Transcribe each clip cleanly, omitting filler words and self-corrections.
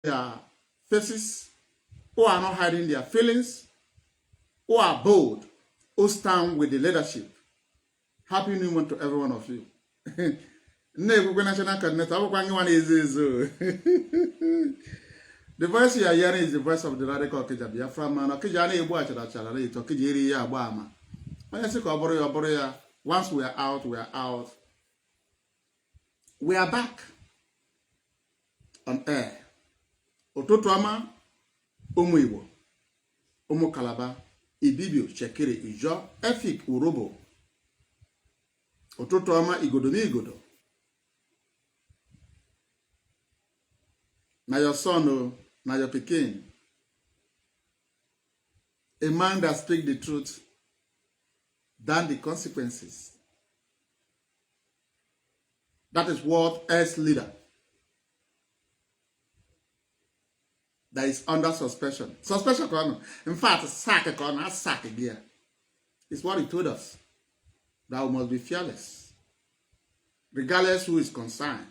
their faces, who are not hiding their feelings, who are bold, who stand with the leadership. Happy New Month to every one of you. The voice you are hearing is the voice of the radical Biafra man. Once we are out, we are out. We are back on air. Ototuama, Umu Igbo, Umu Kalaba, Ibibio, Chekiri, Ijo, Efik, Urobo. Ototuama, Igodomi Igodo. Na your son, na your pikin. A man that speaks the truth than the consequences. That is what as leader that is under suspension. Suspension, in fact, sack again. It's what he told us. That we must be fearless. Regardless who is concerned,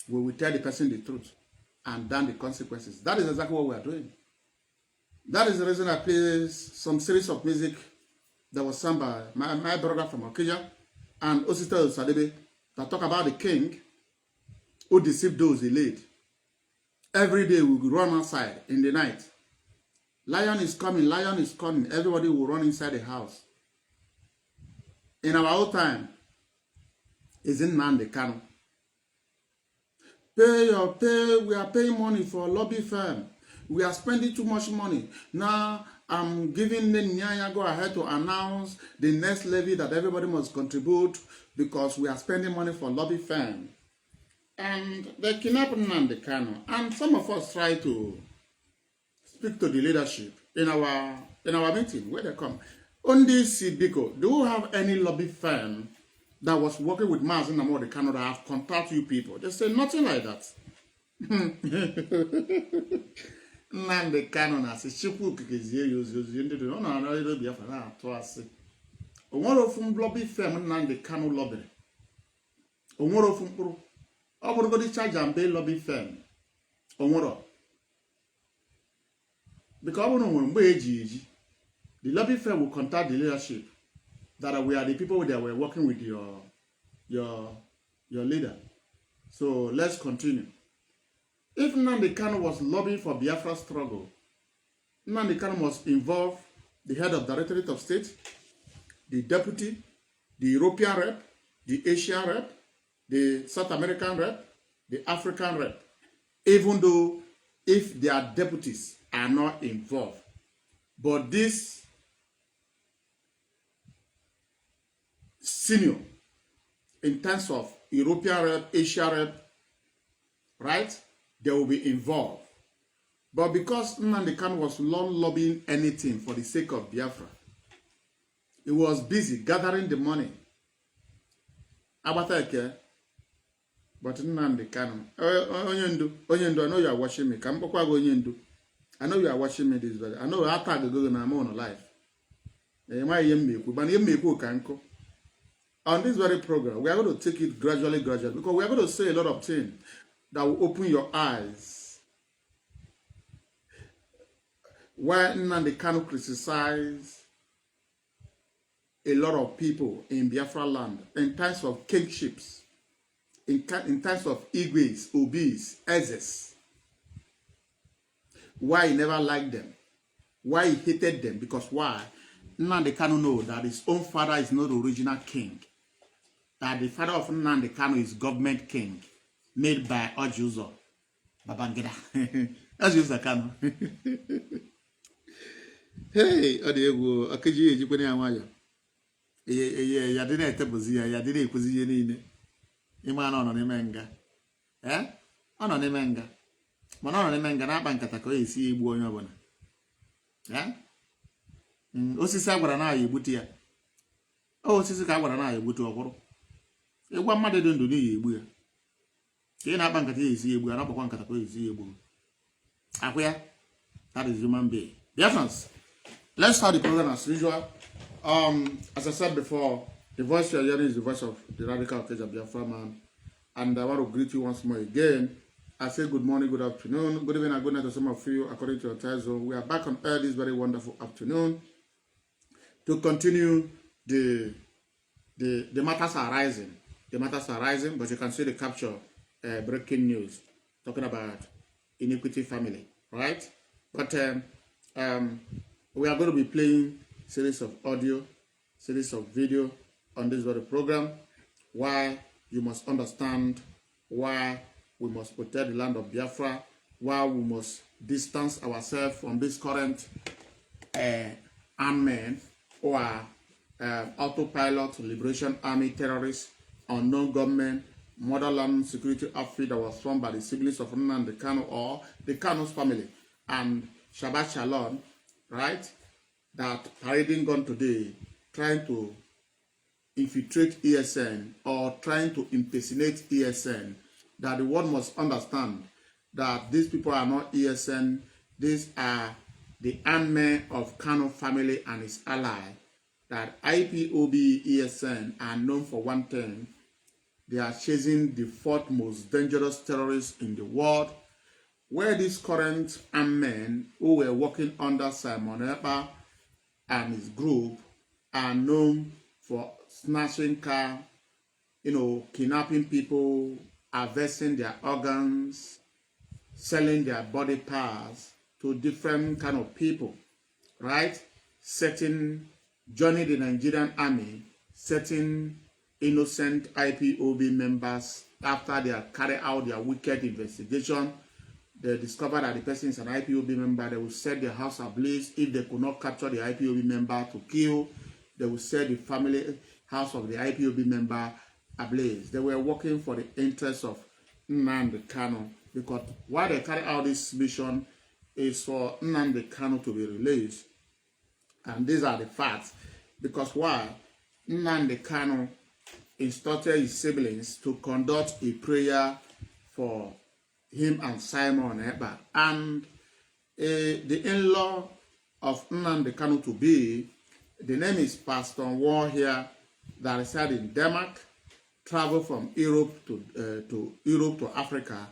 we will tell the person the truth and then the consequences. That is exactly what we are doing. That is the reason I play some series of music that was sung by my brother from Okija and Osita Sadebe that talk about the king who deceived those he led. Every day we will run outside in the night. Lion is coming, lion is coming. Everybody will run inside the house. In our old time, is in Nnamdi Kanu. We are paying money for a lobby firm. We are spending too much money. Now I'm giving the Nyanya go ahead to announce the next levy that everybody must contribute because we are spending money for lobby firm. And they kidnapped Nnamdi Kanu. And some of us try to speak to the leadership in our meeting where they come. On this Biko, do you have any lobby firm that was working with Mazi Nnamdi Kanu that have contacted you people? They say nothing like that. Nnamdi Kanu na se chipu kekezie yozi ndi do na na ile Biafra na ato ase. Onwere ofun lobby firm Nnamdi Kanu lobby. Onwere ofun kpuru. Obodo di charge and pay lobby firm. Onwere. Because obodo nwere mgbe eji the lobby firm will contact the leadership that we are the people that were working with your leader. So let's continue. If Nnamdi Kanu was lobbying for Biafra struggle, Nnamdi Kanu must involve the head of Directorate of State, the deputy, the European rep, the Asian rep, the South American rep, the African rep, even though if their deputies are not involved. But this senior, in terms of European rep, Asia rep, right? They will be involved. But because Nnamdi Kanu was not lobbying anything for the sake of Biafra, he was busy gathering the money. Abatake, but Nnamdi Kanu, Onyendu, I know you are watching me. I know you are watching me this video. I know I tag the Google I'm on live. On this very program, we are going to take it gradually, because we are going to say a lot of things that will open your eyes. When Nnamdi Kanu criticized a lot of people in Biafra land in terms of kingships, in terms of Igwes, Obis, Ezes, why he never liked them, why he hated them, because why? Nnamdi Kanu knows that his own father is not the original king, that the father of Nnamdi Kanu is government king, made by Ojuzo Babangida. Ojuzo Kanu. Hey, Odiego, Akaji, Jipuni Amaya. Yadina Tabuzi, Yadina Kuzi, Iman on Nemenga. Eh? On Nemenga. Mono Nemenga, Nabankatako, see Buonabona. Eh? Osisa na Yibutia. Oh, Sisika na Yibutu. A one mother don't do the That is human being. Biafrans, let's start the program as usual. As I said before, the voice you are hearing is the voice of the radical Biafra man. And I want to greet you once more again I say good morning, good afternoon, good evening, and good night to some of you according to your time zone. We are back on air this very wonderful afternoon to continue the matters are rising. The matters are rising, but you can see the capture breaking news talking about iniquity family, right? But we are going to be playing series of audio, series of video on this very program. Why you must understand why we must protect the land of Biafra, why we must distance ourselves from this current armed men who are autopilot liberation army terrorists, unknown government, motherland security outfit that was formed by the siblings of Nnamdi Kanu or the Kanu's family and Shabbat Shalom, right? That parading gun today, trying to infiltrate ESN or trying to impersonate ESN, that the world must understand that these people are not ESN, these are the armed men of Kanu family and his ally, that IPOB ESN are known for one thing: they are chasing the fourth most dangerous terrorists in the world, where these current armed men who were working under Simon Ekpa and his group are known for snatching car, kidnapping people, harvesting their organs, selling their body parts to different kind of people, right? Joining the Nigerian army, setting innocent IPOB members after they have carried out their wicked investigation. They discover that the person is an IPOB member. They will set their house ablaze. If they could not capture the IPOB member to kill, they will set the family house of the IPOB member ablaze. They were working for the interests of Nnamdi Kanu, because why they carry out this mission is for Nnamdi Kanu to be released. And these are the facts. Because why? Nnamdi Kanu instructed his siblings to conduct a prayer for him and Simon Ekpa. And the in-law of Nnamdi Kanu to be, the name is Pastor War here, that reside in Denmark, travel from Europe to Africa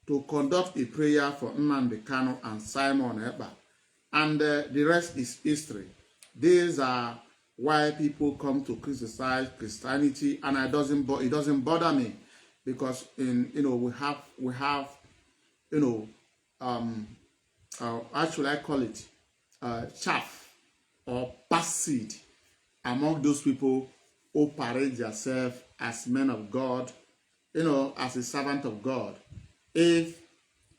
to conduct a prayer for Nnamdi Kanu and Simon Ekpa. And the rest is history. These are why people come to criticize Christianity, and it doesn't bother me, because we have how should I call it, chaff or bastard among those people who parade themselves as men of God, as a servant of God. If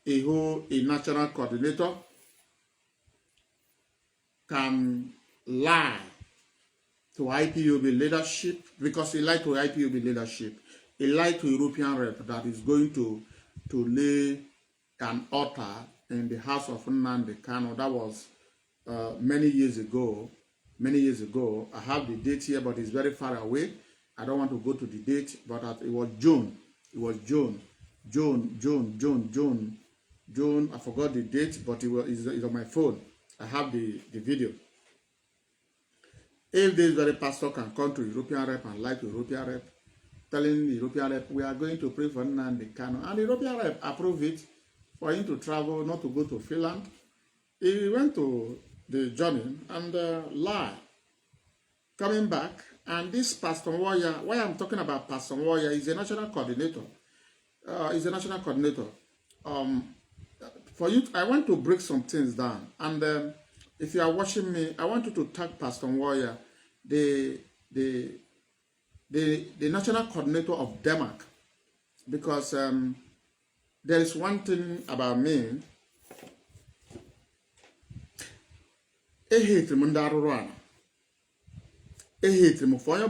a national coordinator can lie to IPOB leadership, because he lied to IPOB leadership, he lied to European rep that is going to lay an altar in the house of Nnamdi Kanu. That was many years ago. I have the date here, but it's very far away. I don't want to go to the date, but it was June. June. I forgot the date, but it's on my phone. I have the video. If this very pastor can come to European rep and lie to European rep, telling the European rep, we are going to pray for Nnamdi Kanu, and the European rep approve it for him to travel, not to go to Finland. He went to the journey and lie. Coming back, and this Pastor Warrior, why I'm talking about Pastor Warrior, is a national coordinator. For you, I want to break some things down, and if you are watching me, I want you to tag Pastor Warrior, the national coordinator of Denmark, because there is one thing about me. I hate him for you,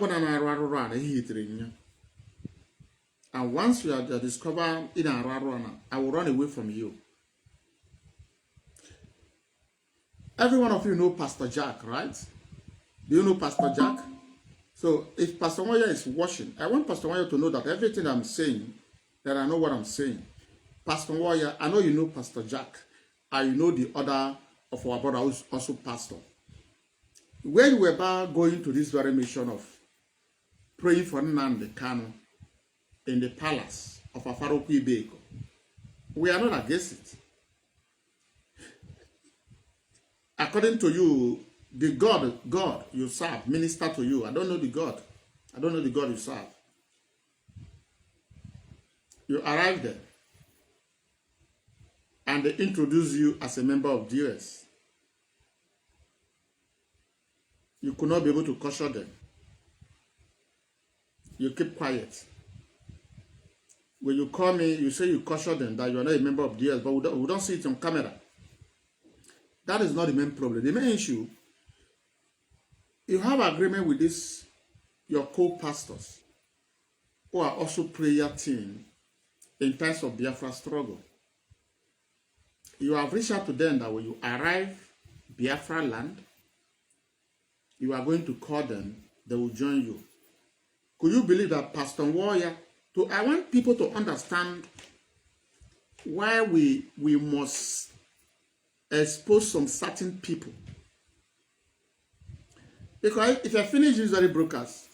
and once you are discovered in a I will run away from you. Every one of you know Pastor Jack, right? Do you know Pastor Jack? So if Pastor Moya is watching, I want Pastor Moya to know that everything I'm saying, that I know what I'm saying. Pastor Moya, I know you know Pastor Jack, and you know the other of our brother who's also pastor. When we were about going to this very mission of praying for Nnamdi Kanu in the palace of Afaroku Ibeko, We are not against it. According to you, the God you serve minister to you. I don't know the God. I don't know the God you serve. You arrive there, and they introduce you as a member of DS. You could not be able to caution them. You keep quiet. When you call me, you say you caution them that you are not a member of DS, but we don't see it on camera. That is not the main problem. The main issue, you have agreement with this, your co-pastors, who are also prayer team in times of Biafra struggle. You have reached out to them that when you arrive Biafra land, you are going to call them, they will join you. Could you believe that Pastor Warrior? I want people to understand why we must expose some certain people. Because if I finish usually brokers,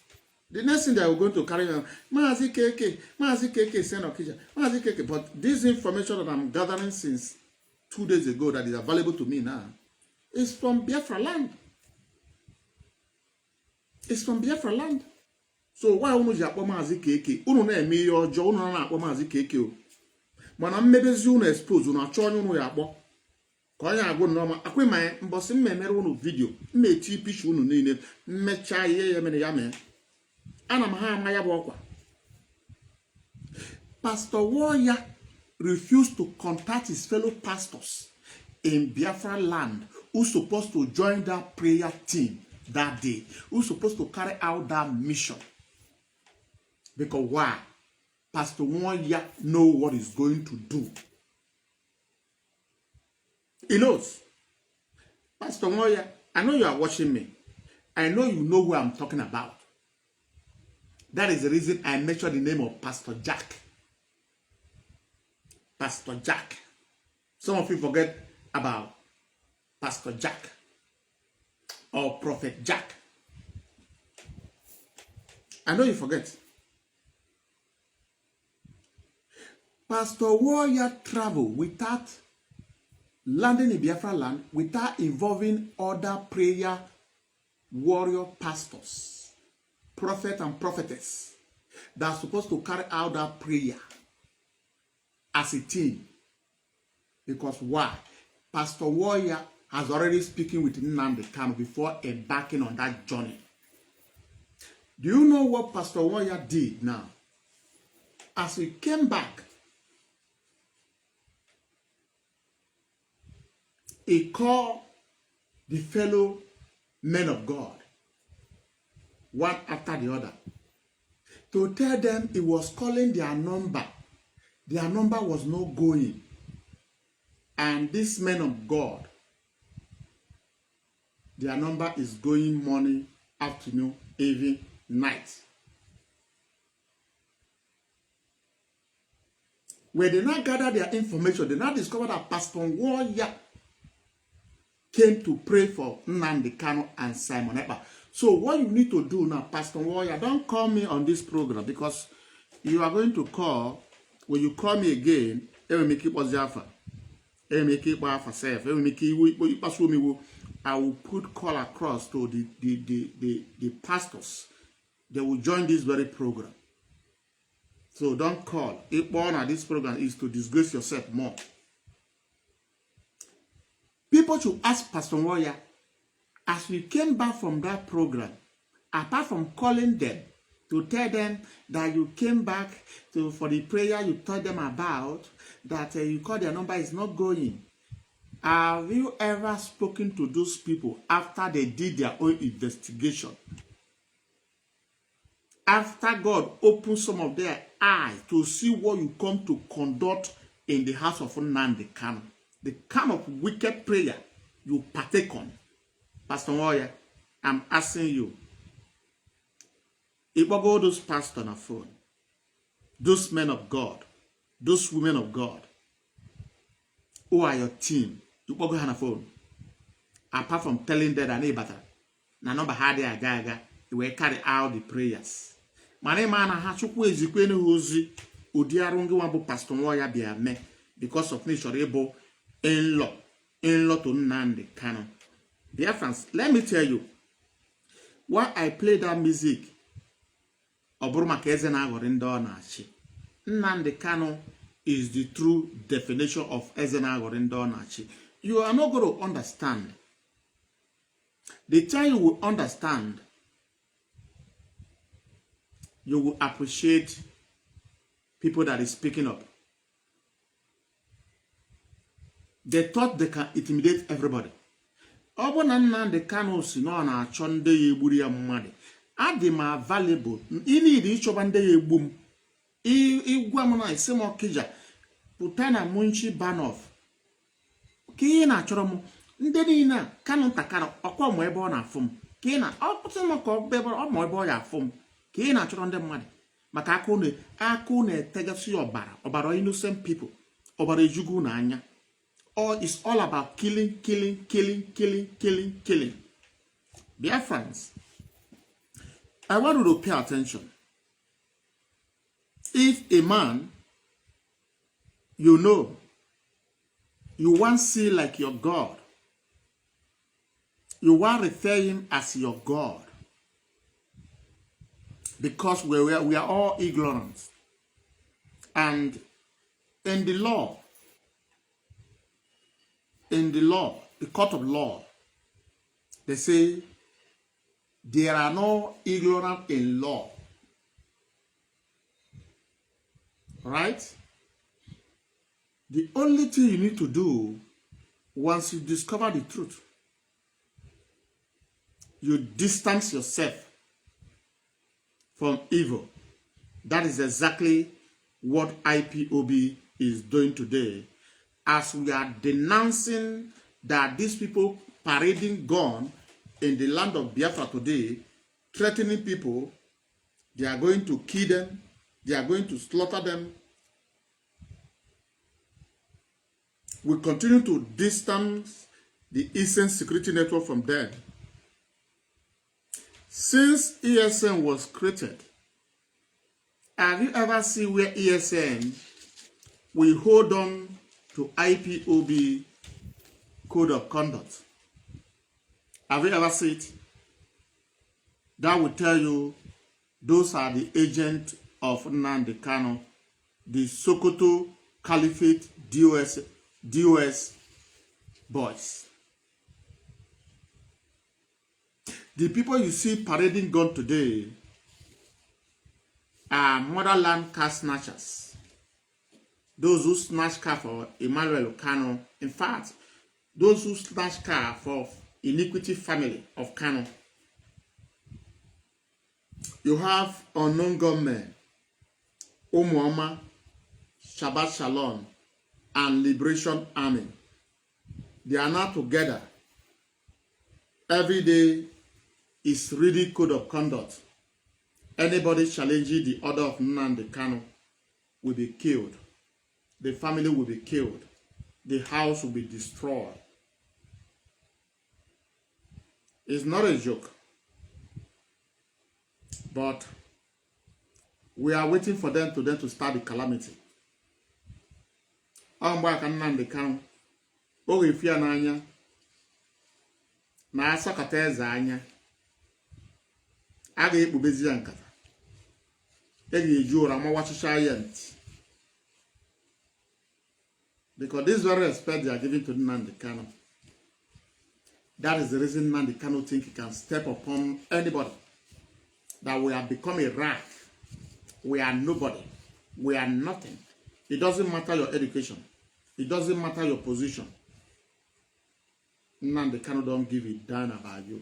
the next thing they are going to carry on, Mazi KK, send occasion, Mazi KK. But this information that I'm gathering since 2 days ago that is available to me now is from Biafra land. It's from Biafra land. So why unu ji akpọ Mazi KK? Unu na-eme ihe ọjọọ, unu na-akpọ Mazi KK o. Mana mmebezi unu expose unu achọ onye unu ya akpọ. Ka onye agụ nnọọ akwe ma mbọsị mmemere unu video, mmeti picha unu niile, mmecha ihe ya mere ya mee. Ana m ha ama ya bụ ọkwa. Pastor Warrior refused to contact his fellow pastors in Biafra land who supposed to join that prayer team that day, who supposed to carry out that mission. Because why? Pastor Warrior knows what he's going to do. He knows. Pastor Warrior, I know you are watching me. I know you know who I'm talking about. That is the reason I mentioned the name of Pastor Jack. Pastor Jack. Some of you forget about Pastor Jack or Prophet Jack. I know you forget. Pastor Warrior traveled without landing in Biafra land, without involving other prayer warrior pastors, prophet and prophetess that are supposed to carry out that prayer as a team. Because why? Pastor Warrior has already spoken with Nnamdi Kanu before embarking on that journey. Do you know what Pastor Warrior did now? As he came back, he called the fellow men of God, one after the other, to tell them he was calling their number. Their number was not going. And these men of God, their number is going morning, afternoon, evening, night. When they now gather their information, they now discover that Pastor Warrior came to pray for Nnamdi Kanu and Simon Ekpa. So what you need to do now, Pastor Warrior, don't call me on this program, because you are going to call. When you call me again, I will make it Biafra. I will make it Biafra self. I will make it. I will put call across to the pastors. They will join this very program. So don't call. If one of this program is to disgrace yourself more. People should ask Pastor Warrior, as we came back from that program, apart from calling them to tell them that you came back for the prayer you told them about, that you called their number is not going. Have you ever spoken to those people after they did their own investigation? After God opened some of their eyes to see what you come to conduct in the house of Nnamdi Kanu, the kind of wicked prayer you partake on. Pastor Warrior, I'm asking you, if I go those pastors on the phone, those men of God, those women of God, who are your team, you go on the phone. Apart from telling them that neighbor, na number had their gaga, you will carry out the prayers. My name man, I have to quiz you when who's Udiarungi Wambo Pastor Warrior be a me. because of Nishorebo in-law to Nnamdi Kanu. Biafrans, let me tell you, why I play that music, Nnamdi Kanu is the true definition of Ezenagorindonachi. You are not going to understand. The time you will understand, you will appreciate people that is speaking up. They thought they can intimidate everybody. Nnamdi Kanu si no na achọ ndị ya egburu ya mmadụ. Adị m available. Ị need ịchọba ndị ya egbu m. Igwa m na isi m ọkịja. Pụta na Munchi Banoff. Ka ị na-achọrọ m. Ndị niile a Kanu ntakara ọkwa mụ ebe ọ na-afụ m. Ka ị na ọpụta m ka ọ mụ ebe ọ ya afụ m. Ka ị na-achọrọ ndị mmadụ. Maka akụ na-etegasị ọbara innocent people. Ọbara ejugu na anya. It's all about killing. Biafrans, I want you to pay attention. If a man, you know, you want to see like your God, you want to refer him as your God, because we are all ignorant. And in the law, the court of law, they say there are no ignorant in law. Right? The only thing you need to do once you discover the truth, you distance yourself from evil. That is exactly what IPOB is doing today. As we are denouncing that these people parading gun in the land of Biafra today, threatening people, they are going to kill them, they are going to slaughter them. We continue to distance the Eastern Security Network from them. Since ESN was created, have you ever seen where ESN will hold on to IPOB code of conduct? Have you ever seen it? That will tell you those are the agents of Nnamdi Kanu, the Sokoto Caliphate DOS boys. The people you see parading gun today are motherland car snatchers. Those who snatch car for Emmanuel Kanu. In fact, those who snatch car for iniquity family of Kanu. You have unknown gunmen, Umuoma, Shabbat Shalom, and Liberation Army. They are now together. Every day is really code of conduct. Anybody challenging the order of Nnamdi Kanu will be killed. The family will be killed. The house will be destroyed. It's not a joke. But we are waiting for them to start the calamity. Nnamdi Kanu, oge fia n'anya, na asakata eze anya, a ga-ekpubezi ya nkata, ga-eji ụra mawachicha ya ntị. Because this very respect they are giving to Nnamdi Kanu, that is the reason Nnamdi Kanu think he can step upon anybody. That we have become a rat. We are nobody. We are nothing. It doesn't matter your education. It doesn't matter your position. Nnamdi Kanu don't give a damn about you.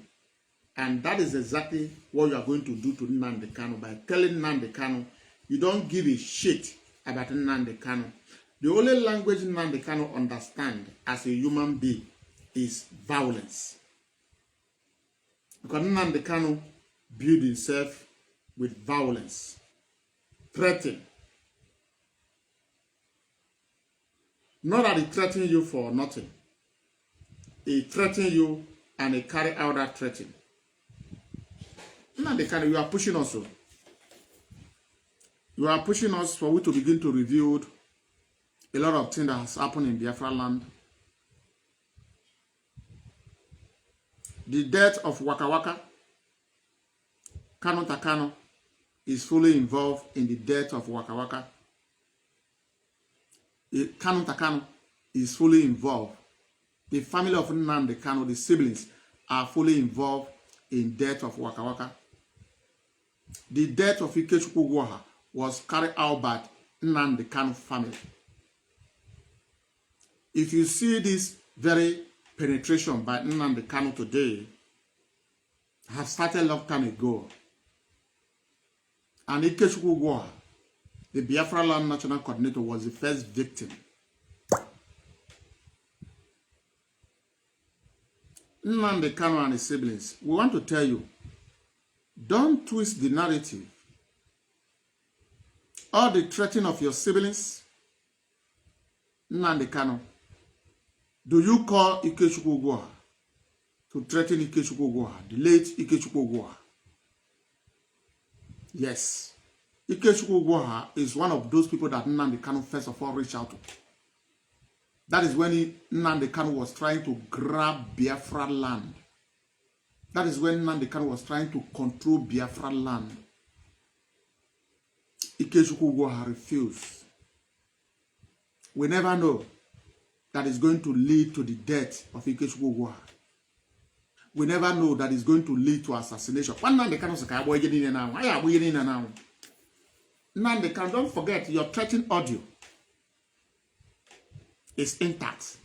And that is exactly what you are going to do to Nnamdi Kanu by telling Nnamdi Kanu you don't give a shit about Nnamdi Kanu. The only language Nnamdi Kanu understands as a human being is violence. Because Nnamdi Kanu build himself with violence, threatening. Not that he threaten you for nothing. He threaten you and he carry out that threatening. Nnamdi Kanu, you are pushing us. You are pushing us for we to begin to reveal a lot of things that has happened in Biafra land. The death of Waka Waka, Kanu is fully involved in the death of Waka Waka. Kanu is fully involved. The family of Nnamdi Kanu, the siblings, are fully involved in death of Waka Waka. The death of Ikechukwu Gwoha was carried out by Nnamdi Kanu family. If you see this very penetration by Nnamdi Kanu today, have started a long time ago. And Ikechukwu Gwoha, the Biafra Land National Coordinator, was the first victim. Nnamdi Kanu and his siblings, we want to tell you, don't twist the narrative. All the threatening of your siblings, Nnamdi Kanu, do you call Ikechukwu Gwoha to threaten Ikechukwu Gwoha, the late Ikechukwu Gwoha? Yes. Ikechukwu Gwoha is one of those people that Nnamdi Kanu first of all reached out to. That is when Nnamdi Kanu was trying to grab Biafra land. That is when Nnamdi Kanu was trying to control Biafra land. Ikechukwu Gwoha refused. We never know that is going to lead to the death of Ikechukwu Gwoha. We never know that is going to lead to assassination. Nnamdi Kanu say, Nnamdi Kanu, don't forget your threatened audio is intact.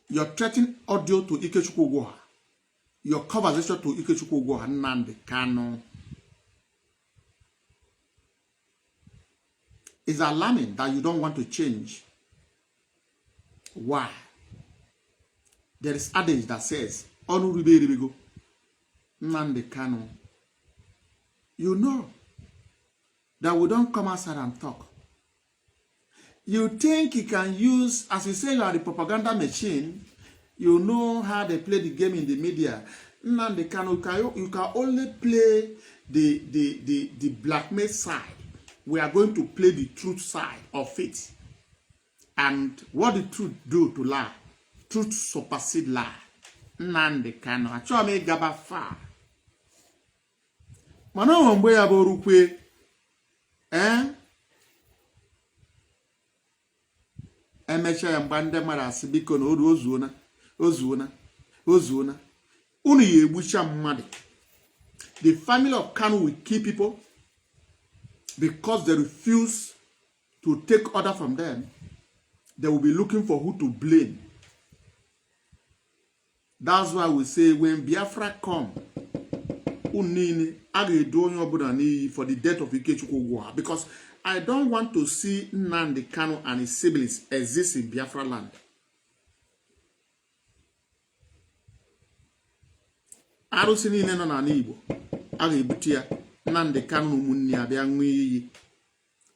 Your threatened audio to Ikechukwu Gwoha, your conversation to Ikechukwu Gwoha, Nnamdi Kanu, is alarming that you don't want to change. Why? There is adage that says, Onu ribe ribego, Nnamdi Kanu, you know that we don't come outside and talk. You think you can use, as you say, you are the propaganda machine. You know how they play the game in the media. Nnamdi Kanu, you can only play the blackmail side. We are going to play the truth side of it. And what the truth do to lie? Truth supersede lie. Nnamdi Kanu, achọ me gaba far. Mana mgbe ya bụ rukwe, emecha ya mgbe ndị mara asị biko na ozuona. Unu ya egbucha mmadụ. The family of Kanu will kill people because they refuse to take order from them. They will be looking for who to blame. That's why we say when Biafra come, unini agedo onye obodo n'iyi for the death of Ikechukwu Gwoha, because I don't want to see Nnamdi Kanu and his siblings exist in Biafra land. Arụsị niile nọ n'ala Igbo a ga-ebute ya Nnamdi Kanu na ụmụnne ya bịa ṅụọ iyi.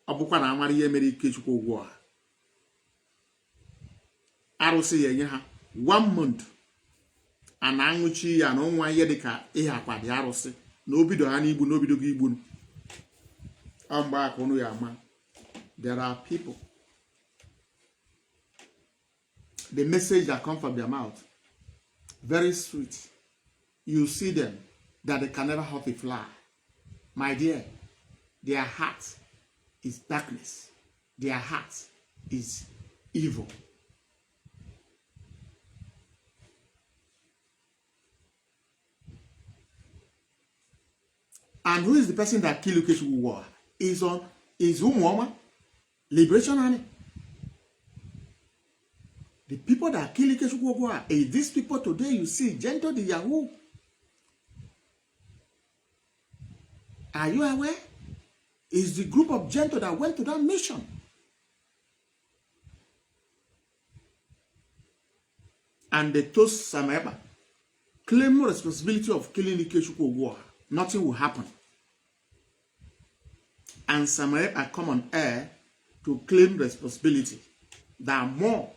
Ọ bụkwa na amara ihe mere Ikechukwu Gwoha. Arụsị ya enye ha 1 month. A na-aṅụchi ya na ọnwa ihe dịka ihe akwa dị arụsị na obido ha n'igbu na obido gị igbu. Mgbe aka unu ya ama. There are people. The message that comes from their mouth, very sweet. You see them that they can never hurt a fly. My dear, their heart is darkness. Their heart is evil. And who is the person that killed Ikechukwu Gwoha? Is Umuoma Liberation Army. The people that kill Ikechukwu Gwoha is these people today you see, Gento the Yahoo. Are you aware? It's the group of Gento that went to that mission. And they told Sameba, claim responsibility of killing Ikechukwu Gwoha. Nothing will happen. And Samuel are come on air to claim responsibility. That more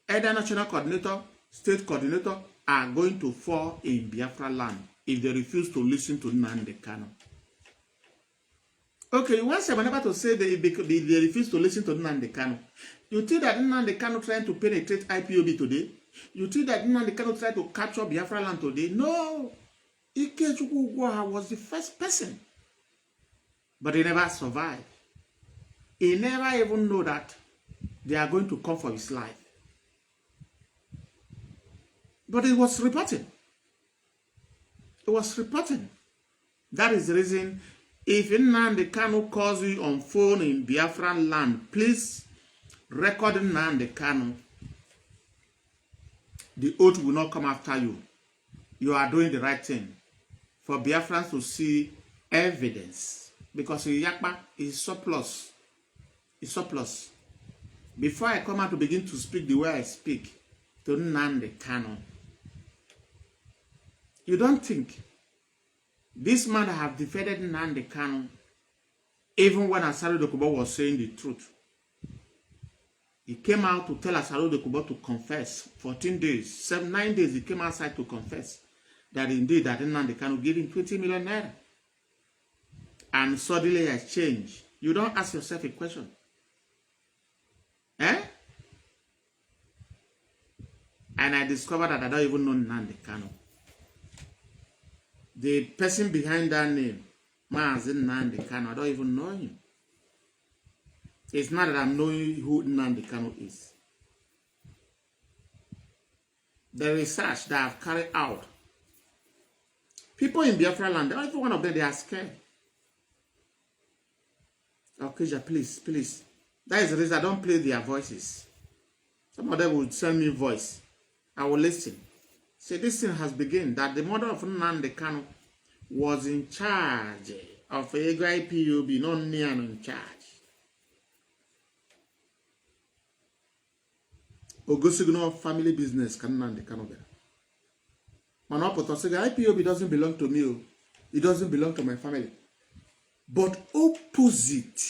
either national coordinator, state coordinator are going to fall in Biafra land if they refuse to listen to Nnamdi Kanu. Okay, you want someone to say they refuse to listen to Nnamdi Kanu. You think that Nnamdi Kanu trying to penetrate IPOB today? You think that Nnamdi Kanu trying to capture Biafra land today? No. Ikechukwu Ugwoha was the first person. But he never survived. He never even know that they are going to come for his life. But it was reporting. It was reporting. That is the reason, if Nnamdi Kanu calls you on phone in Biafran land, please record Nnamdi Kanu. The oath will not come after you. You are doing the right thing. For Biafrans to see evidence. Because Yakpa is surplus. It's surplus. Before I come out to begin to speak the way I speak to Nnamdi Kanu, you don't think this man have defended Nnamdi Kanu even when Asari Dokubo was saying the truth? He came out to tell Asari Dokubo to confess. 14 days, 9 days, he came outside to confess that indeed that Nnamdi Kanu gave him 20 million naira. And suddenly has changed. You don't ask yourself a question. Eh? And I discovered that I don't even know Nnamdi Kanu. The person behind that name, Mazi Nnamdi Kanu, I don't even know him. It's not that I'm knowing who Nnamdi Kanu is. The research that I've carried out, people in Biafra land, every one of them, they are scared. Okay, please, please. That is the reason I don't play their voices. Some of them will send me voice. I will listen. See, this thing has begun that the mother of Nnamdi Kanu was in charge of IPOB, not Nian in charge. Ogosigno family business can Nnamdi Kanu be. Manopoto say IPOB doesn't belong to me. It doesn't belong to my family. But opposite,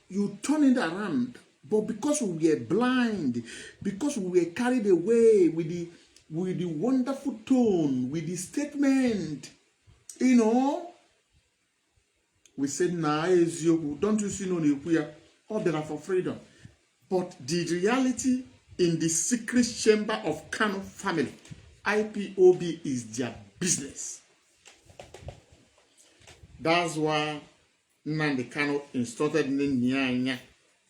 you turn it around. But because we were blind, because we were carried away with the wonderful tone, with the statement, you know, we said, nah, don't you see no Nikuya? All that are for freedom. But the reality in the secret chamber of Kanu family, IPOB is their business. That's why Nnamdi Kanu instructed Nyanya.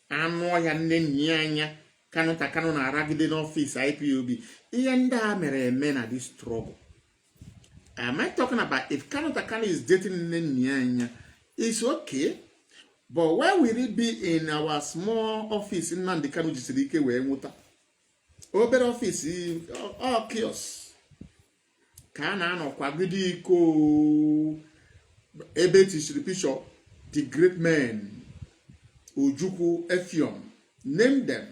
Ano ya Nyanya. Kanu takano na ragide office IPOB. Iyanda mere na this struggle. Am I talking about if Kanu takano is dating Nyanya? It's okay. But why will it be in our small office in Nnamdi Kanu Jisirike we muta? Open office, all chaos. Kana no kwagidi ko ebe tishripishop, the great men, Ojukwu Effiong, name them.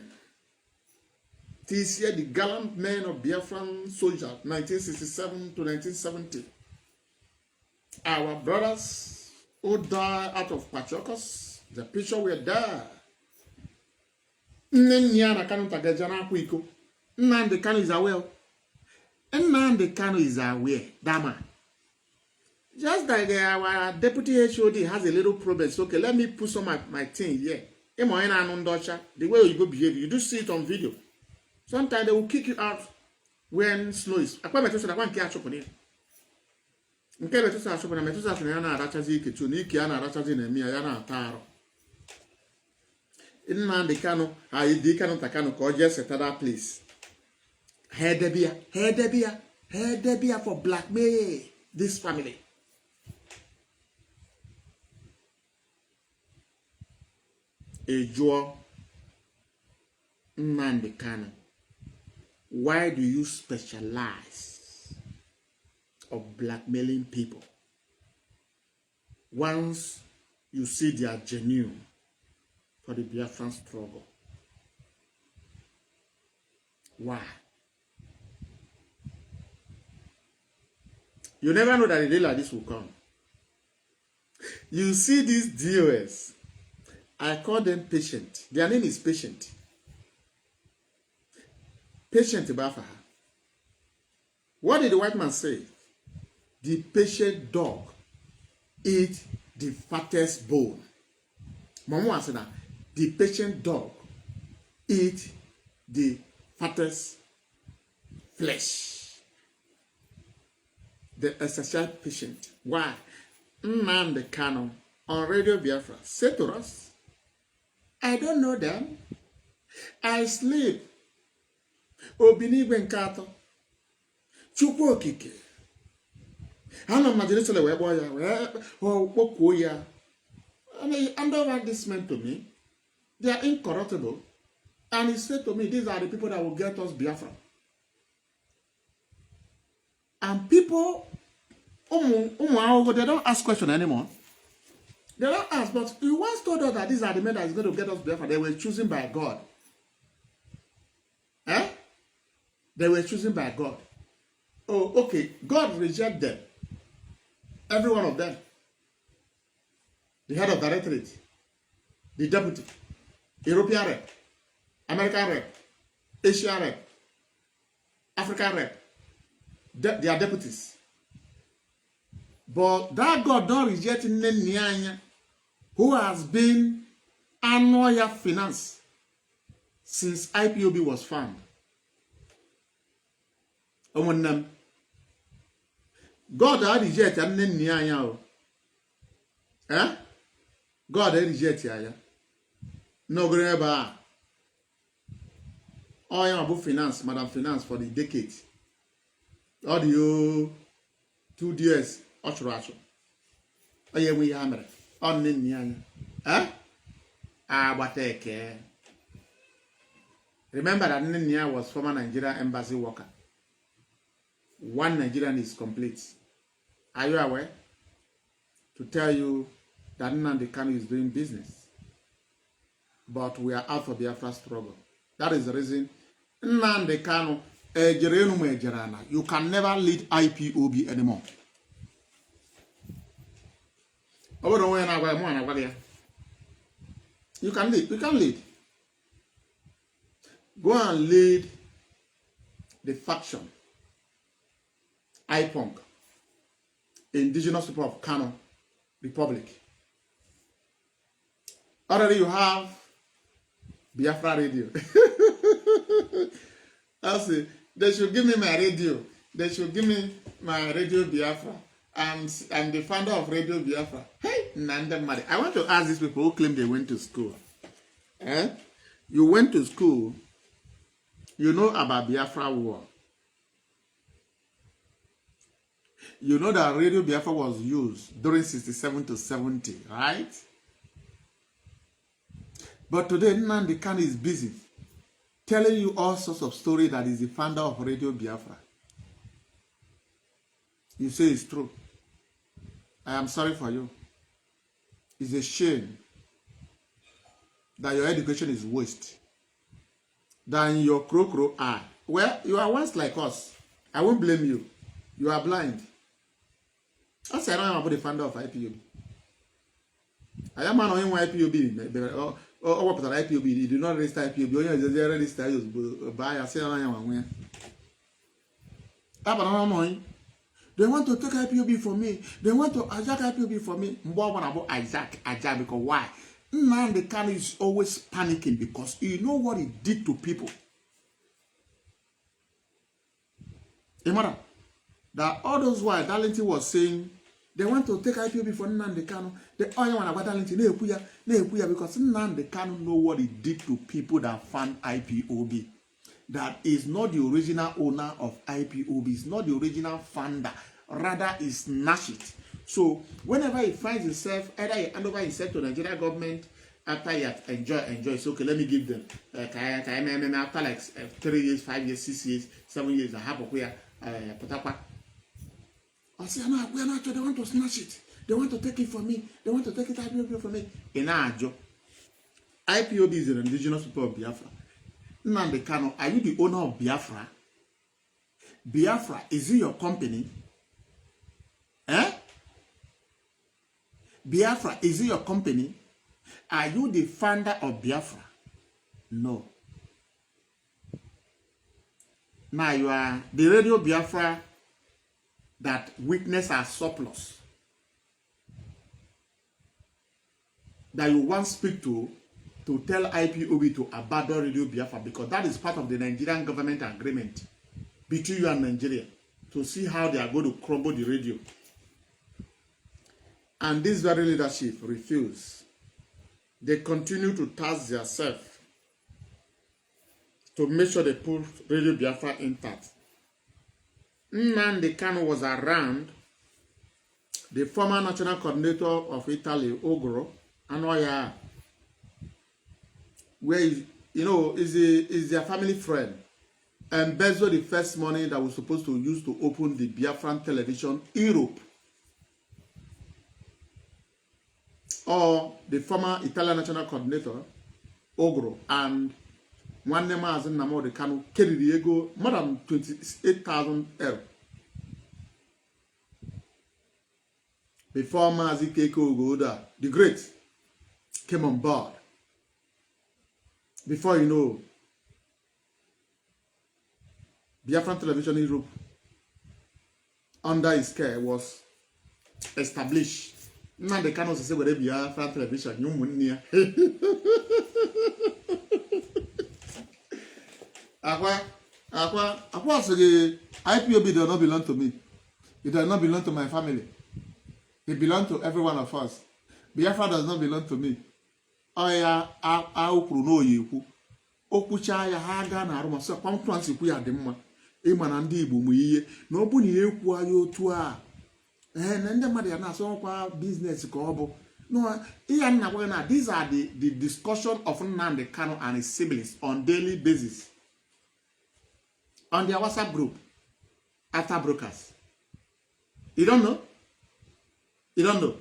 This year, the gallant men of Biafran soldiers, 1967 to 1970. Our brothers who died out of Patriocus, the picture were there. Nnamdi Kanu is aware. Nnamdi Kanu is aware. Dama. Just like our deputy HOD has a little problem. So, okay, let me put some of my thing here. The way you go behave, you do see it on video. Sometimes they will kick you out when snow is. I quite better one catch up on it. Okay, better say shop na metusa tuna yana arachazi ikechu na iki yana arachazi na emi yana ataro. Nnamdi Kanu, Nnamdi Kanu takano ko je set that place. Hedebia for blackmail this family. Ejo Nnamdi Kanu, why do you specialize of blackmailing people? Once you see they are genuine for the Biafran struggle, why? You never know that a day like this will come. You see these DOS, I call them patient. Their name is Patient. Patient Biafra. What did the white man say? The patient dog eats the fattest bone. Mama said that the patient dog eat the fattest flesh. The exercise patient. Why? Nnamdi Kanu on Radio Biafra said to us, I don't know them. I sleep. Obinigwe nkato. Chukwu okike. Hana majalisole webo ya. Wekwo ya. And he handed over this man to me. They are incorruptible. And he said to me, these are the people that will get us Biafra. And people, they don't ask questions anymore. They don't ask, but he once told us that these are the men that is going to get us Biafra. They were chosen by God. Eh? They were chosen by God. Oh, okay. God rejected them. Every one of them. The head of directorate, the deputy, European rep, American rep, Asian rep, African rep, their deputies. But that God don't reject Nnamdi, who has been annual finance since IPOB was found. God had rejected Nnamdi. Eh? God reject ya. No greba. Oh, yeah, about finance, Madam Finance for the decade. Audio 2 years. Ochracho. Oh, yeah, we hammer. On Ninya. Eh? Ah, but take care. Remember that Ninya was former Nigerian embassy worker. One Nigerian is complete. Are you aware? To tell you that Nnamdi Kanu is doing business. But we are out for Biafra struggle. That is the reason Nnamdi Kanu, you can never lead IPOB anymore. You can lead. You can lead. Go and lead the faction, Ipob, indigenous people of Kanu Republic. Already you have Biafra radio. I'll say, they should give me my radio. They should give me my Radio Biafra. I'm the founder of Radio Biafra. Hey, Nnamdi. I want to ask these people who claim they went to school. Eh? You went to school. You know about Biafra war. You know that Radio Biafra was used during 67 to 70, right? But today, Nnamdi Kanu is busy telling you all sorts of stories that is the founder of Radio Biafra. You say it's true. I am sorry for you. It's a shame that your education is waste. Than your crow eye. Well, you are once like us. I won't blame you. You are blind. I say I don't know about the founder of IPOB. I am not knowing IPOB. Or what about IPOB? You do not register IPOB. You just register buy. I say I am where. They want to take IPOB for me. They want to hijack IPOB for me. More about hijack because why? Nnamdi Kanu is always panicking because you know what he did to people. Imagine that all those while Darlington was saying they want to take IPOB for Nnamdi Kanu. They all want about Darlington. Because Nnamdi Kanu know what he did to people that found IPOB. That is not the original owner of IPOB. It's not the original founder. Rather, he snatched it. So, whenever he finds himself, either he hand over himself to the Nigerian government, after he has enjoy. So, okay, let me give them. After like 3 years, 5 years, 6 years, 7 years, I have a queer Potapa. I say, no, we are not sure. They want to snatch it. They want to take it from me. They want to take it IPOB from me. In our job, IPOB is an indigenous people of Biafra. Nnamdi Kanu, are you the owner of Biafra? Biafra, is it your company? Eh? Biafra, is it your company? Are you the founder of Biafra? No. Now you are the Radio Biafra that witness our surplus. that you want to speak to tell IPOB to abandon Radio Biafra, because that is part of the Nigerian government agreement between you and Nigeria to see how they are going to crumble the radio. And this very leadership refuse. They continue to task themselves to make sure they put Radio Biafra intact. Nnamdi Kanu was around. The former national coordinator of Italy, Ogro, Anoya, where is their family friend, embezzled the first money that was supposed to use to open the Biafran television Europe. Or the former Italian national coordinator, Ogro, and one name as Nnamdi Kanu carried the ego more than 28,000 euro. Before Mazi Keiko the Great came on board. Before you know, Biafran Television Europe under his care was established. Now they cannot say whether Biafran Television, you money. So the IPOB does not belong to me. It does not belong to my family. It belongs to every one of us. Biafra does not belong to me. Oya aukuru no yiku. Okucha ya haga na aruma so kwamtwansi ku ya de mma. E mana ndi Igbo mu yiye. Na obu ni ekwu ayo otu a. Na ndị mmadụ ya na so kwa business ka obo. No, iya na kwa na these are the discussion of Nnamdi Kanu and his siblings on daily basis. On their WhatsApp group after brokers. You don't know? You don't know?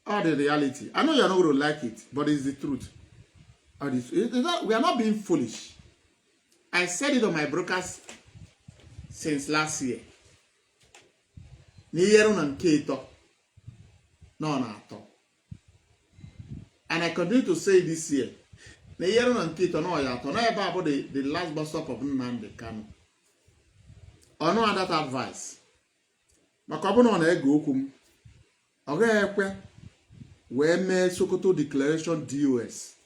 Or the reality. I know you're not going to like it, but it's the truth. We are not being foolish. I said it on my brokers since last year. And I continue to say this year. About the last bus stop of Nnamdi Kanu. Or no other advice. Makabono on ego kum. Okay, we made Sokoto Declaration DOS.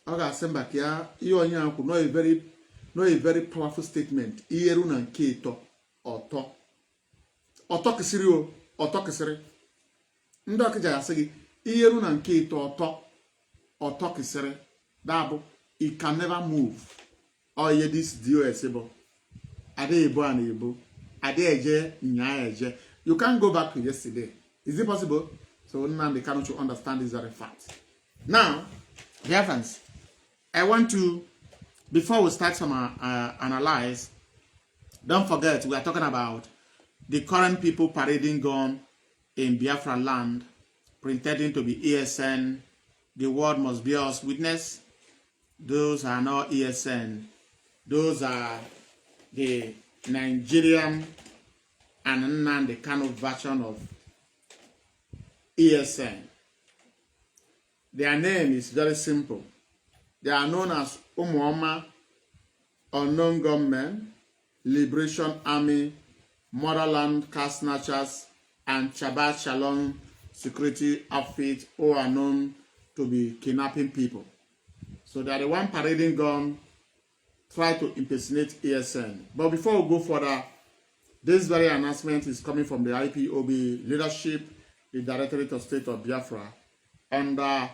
Okay, Semba kia, you know a very powerful statement. Ierun and Keto or talk. Or talk sirio or talk siri. Ndokija sigi, Ierun and Keto or talk siri. Dabo, it can never move. Or ye this DOS ebo. Ade ebo and ebo. Ade eje, nya eje. You can't go back to yesterday. Is it possible? So Nnamdi Kanu to understand this very fact. Now, Biafrans, I want to, before we start some analyze, don't forget we are talking about the current people parading gun in Biafra land, pretending to be ESN. The world must be us witness. Those are not ESN. Those are the Nigerian and Nnamdi Kanu version of ESN. Their name is very simple. They are known as Umuoma, Unknown Gunmen, Liberation Army, Motherland Caste Snatchers, and Shabbat Shalom security outfit, who are known to be kidnapping people. So they are the one parading gun, try to impersonate ESN. But before we go further, this very announcement is coming from the IPOB leadership, the Directorate of State of Biafra, under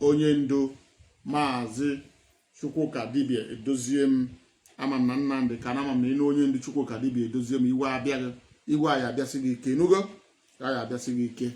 Onyendo Mazi Chukwuka Dibia Edoziem Amam Nnamdi Kanu Amam Onyendo Chukwuka Dibia Edoziem Iwa ya biasigi ike nugo ya biasigi ike.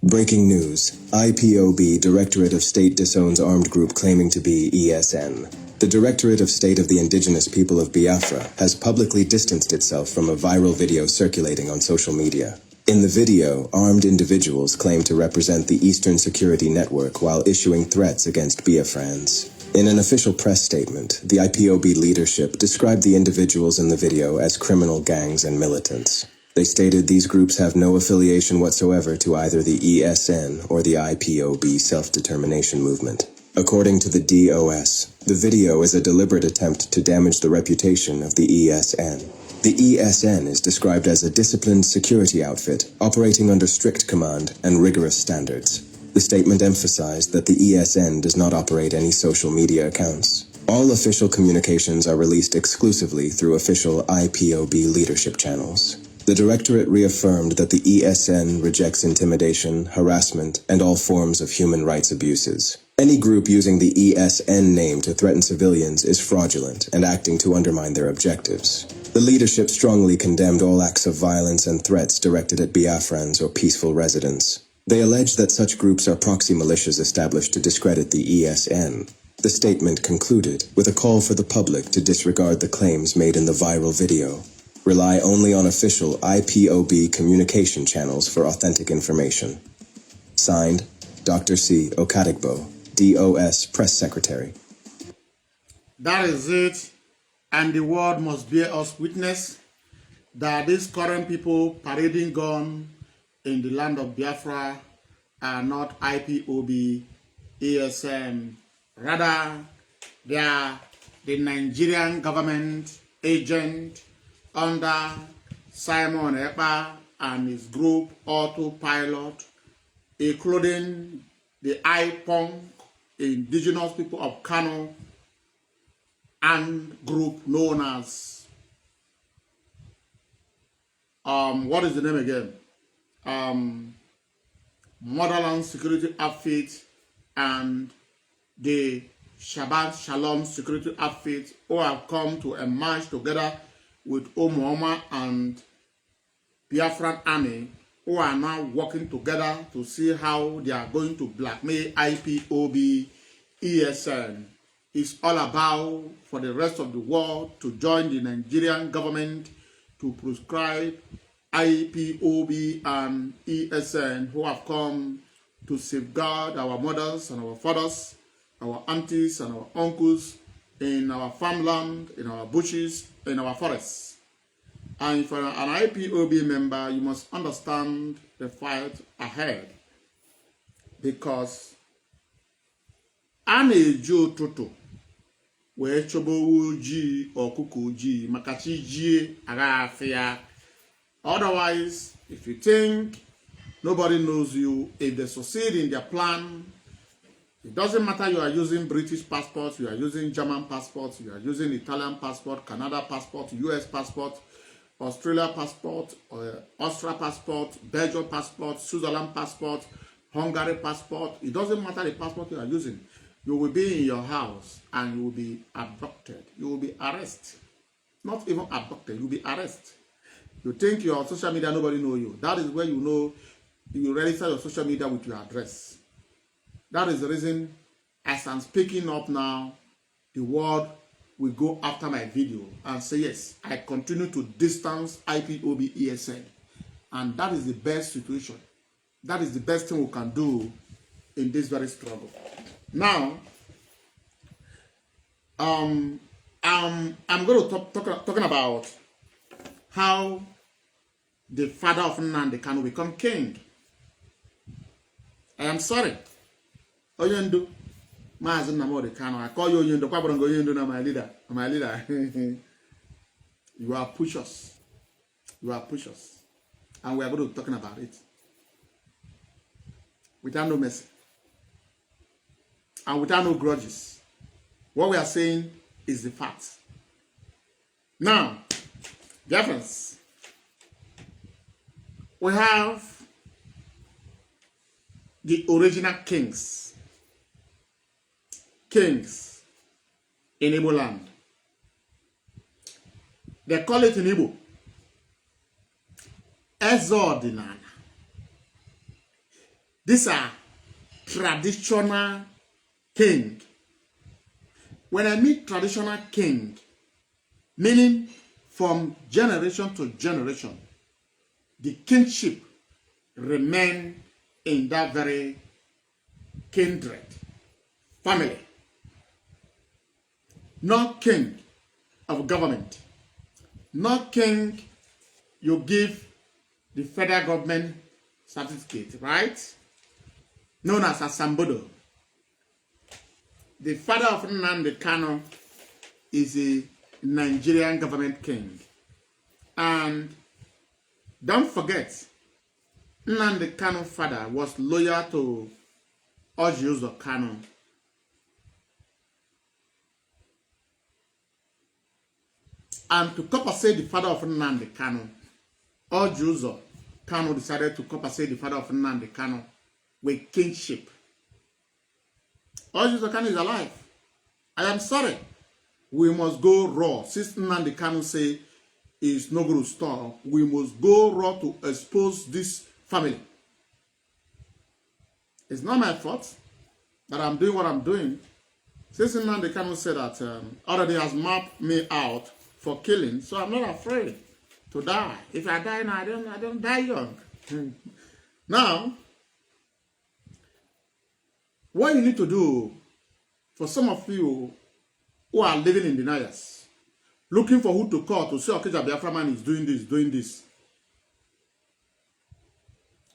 Breaking news. IPOB Directorate of State disowns armed group claiming to be ESN. The Directorate of State of the Indigenous People of Biafra has publicly distanced itself from a viral video circulating on social media. In the video, armed individuals claim to represent the Eastern Security Network while issuing threats against Biafrans. In an official press statement, the IPOB leadership described the individuals in the video as criminal gangs and militants. They stated these groups have no affiliation whatsoever to either the ESN or the IPOB self-determination movement. According to the DOS, the video is a deliberate attempt to damage the reputation of the ESN. The ESN is described as a disciplined security outfit operating under strict command and rigorous standards. The statement emphasized that the ESN does not operate any social media accounts. All official communications are released exclusively through official IPOB leadership channels. The Directorate reaffirmed that the ESN rejects intimidation, harassment, and all forms of human rights abuses. Any group using the ESN name to threaten civilians is fraudulent and acting to undermine their objectives. The leadership strongly condemned all acts of violence and threats directed at Biafrans or peaceful residents. They allege that such groups are proxy militias established to discredit the ESN. The statement concluded with a call for the public to disregard the claims made in the viral video. Rely only on official IPOB communication channels for authentic information. Signed, Dr. C. Okadigbo, DOS Press Secretary. That is it, and the world must bear us witness that these current people parading gun in the land of Biafra are not IPOB, ESM. Rather, they are the Nigerian government agent under Simon Ekpa and his group Autopilot, including the Ipob, indigenous people of Kanu, and group known as, what is the name again? Motherland Security Outfit and the Shabbat Shalom Security Outfit, who have come to emerge together with Omooma and Biafran Army, who are now working together to see how they are going to blackmail IPOB, ESN. It's all about for the rest of the world to join the Nigerian government to prescribe IPOB and ESN, who have come to safeguard our mothers and our fathers, our aunties and our uncles in our farmland, in our bushes, in our forests. And for an IPOB member, you must understand the fight ahead, because a na-eji ụtụtụ wee chọba ojii ọkụkọ ojii maka chi jie agaghị afị ya. Otherwise, if you think nobody knows you, if they succeed in their plan, it doesn't matter you are using British passports, you are using German passports, you are using Italian passport, Canada passport, US passport, Australia passport, Austria passport, Belgium passport, Switzerland passport, Hungary passport. It doesn't matter the passport you are using. You will be in your house and you will be abducted. You will be arrested. Not even abducted, you will be arrested. You think you're on social media, nobody knows you. That is where you know you register your social media with your address. That is the reason, as I'm speaking up now, the world will go after my video and say, yes, I continue to distance IPOB ESN. And that is the best situation. That is the best thing we can do in this very struggle. Now, I'm going to talking about how the father of Nnamdi Kanu become king. I am sorry. Oyendo, Mazi Nnamdi Kanu. I call you Oyendo. Kwabarongo Oyendo na my leader. My leader. You are pushers. You are pushers. And we are going to be talking about it. Without no mercy. And without no grudges. What we are saying is the fact. Now, Biafrans, we have the original kings in Igbo land. They call it in Igbo Ezordinana. These are traditional king. When I mean traditional king, meaning from generation to generation, the kingship remain in that very kindred family. Not king of government. Not king you give the federal government certificate, right? Known as Asambodo. The father of Nnamdi Kanu is a Nigerian government king. And don't forget, Nnamdi Kanu's father was loyal to Ojiuzo Kanu. And to compensate the father of Nnamdi Kanu, Ojiuzo Kanu decided to compensate the father of Nnamdi Kanu with kingship. Ojiuzo Kanu is alive. I am sorry. We must go raw. Since Nnamdi Kanu say is not going to stop, we must go raw to expose this family. It's not my fault that I'm doing what I'm doing. Since Nnamdi Kanu said that already has mapped me out for killing, so I'm not afraid to die. If I die now, I don't die young. Now, what you need to do for some of you who are living in denials, looking for who to call to say, okay, the Biafra man is doing this.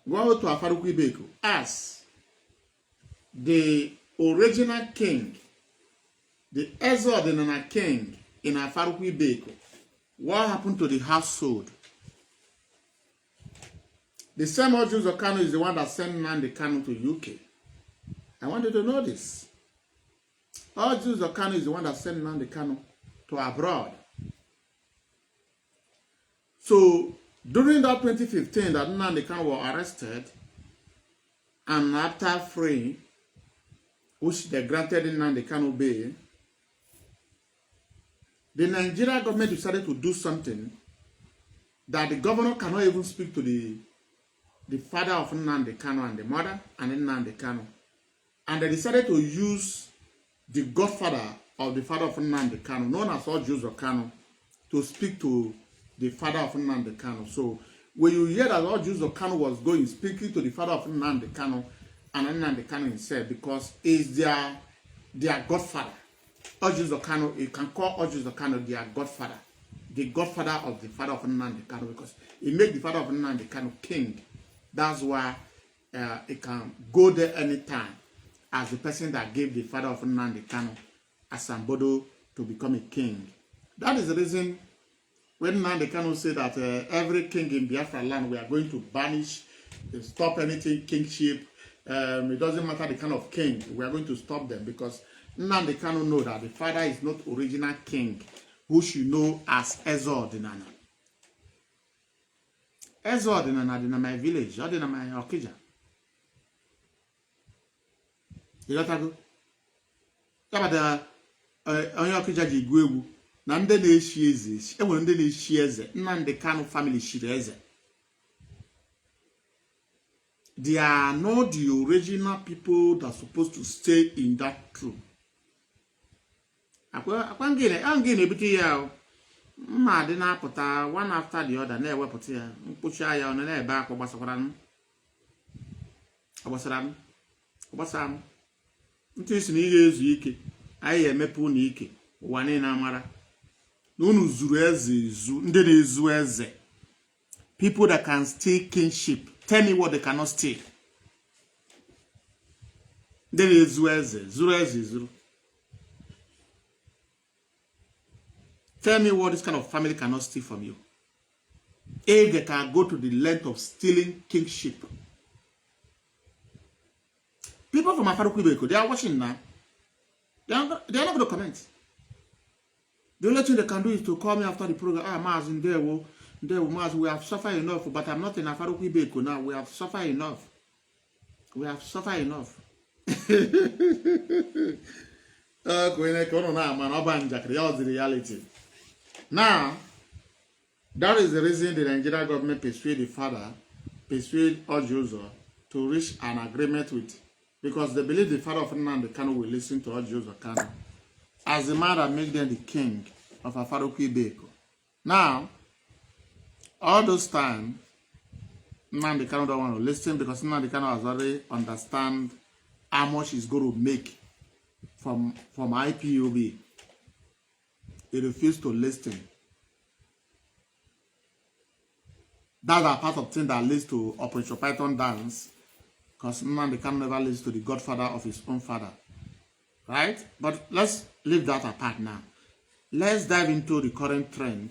Go to Afaruku Ibeko. Ask the original king, the extraordinary king in Afaruku Ibeko, what happened to the household? The same Ojiuzo Kanu is the one that sent Nnamdi Kanu to UK. I want you to know this. Ojiuzo Kanu is the one that sent Nnamdi Kanu to abroad. So, during that 2015 that Nnamdi Kanu was arrested, and after freeing, which they granted Nnamdi Kanu bail, the Nigerian government decided to do something that the governor cannot even speak to the father of Nnamdi Kanu and the mother and Nnamdi Kanu. And they decided to use the godfather of the father of Nnamdi Kanu, known as Ojiuzo Kanu, to speak to the father of Nnamdi Kanu. So when you hear that Ojiuzo Kanu was going speaking to the father of Nnamdi Kanu and Nnamdi Kanu himself, because he's their godfather. Ojiuzo Kanu, you can call Ojiuzo Kanu their godfather, the godfather of the father of Nnamdi Kanu, because he made the father of Nnamdi Kanu king. That's why he can go there anytime as the person that gave the father of Nnamdi Kanu Asambodo to become a king. That is the reason when Nnamdi Kanu said that every king in Biafra land, we are going to banish, stop anything kingship. It doesn't matter the kind of king, we are going to stop them, because Nnamdi Kanu know that the father is not original king, who should know as Ezordinana. Ezordinana in my village, or in my Okija. You got to go? Yeah, but on your Okija Jiguewu, Nande ne shi eze, enwere ndị na-eshi eze, Nnamdi Kanu family shiri eze. They are not the original people that are supposed to stay in that troop. Angine ebute ya mma dị na-apụta one after the other na-ewepụta ya mkpochi ya ọ na-ebe akwa gbasara m ntụ isi na ihe ezu ike anyị emepe ụlọ ike ụwa niile amara na unu zuru eze ezu, ndị na-ezu eze, people that can steal kingship. Tell me what they cannot steal. Ndị na-ezu eze, zuru eze zuru. Tell me what this kind of family cannot steal from you. If they can go to the length of stealing kingship. People from Afaruku Ibeko, they are watching now. They are not going to comment. The only thing they can do is to call me after the program. Mazi, Mazi, we have suffered enough, but I'm not in Afaruku Ibeko now. We have suffered enough. We have suffered enough. That's the reality. Now, that is the reason the Nigerian government persuaded the father, persuaded Ojiuzo to reach an agreement with, because they believe the father of Nnamdi Kanu will listen to Ojiuzo Kanu as the man that made them the king of Afaruku Ibeko. Now, all those time, Nnamdi Kanu don't want to listen, because Nnamdi Kanu has already understand how much he's going to make from IPOB. He refused to listen. That's a part of thing that leads to Operation Python dance, because Nnamdi Kanu never listens to the godfather of his own father. Right? But let's leave that apart now. Let's dive into the current trend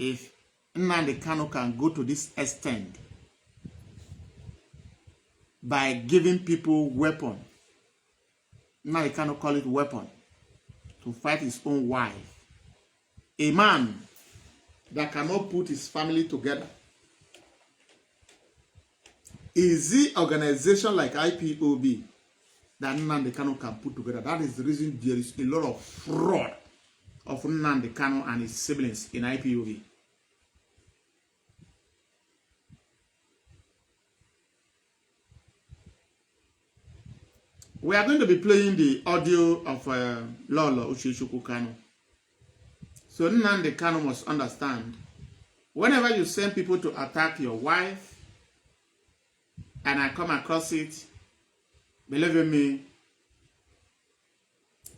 if Nnamdi Kanu can go to this extent by giving people weapon, Nnamdi Kanu call it weapon, to fight his own wife. A man that cannot put his family together. Is the organization like IPOB that Nnamdi Kanu can put together? That is the reason there is a lot of fraud of Nnamdi Kanu and his siblings in IPOB. We are going to be playing the audio of Lolo Uchichukwu Kanu. So Nnamdi Kanu must understand, whenever you send people to attack your wife, and I come across it, believe in me,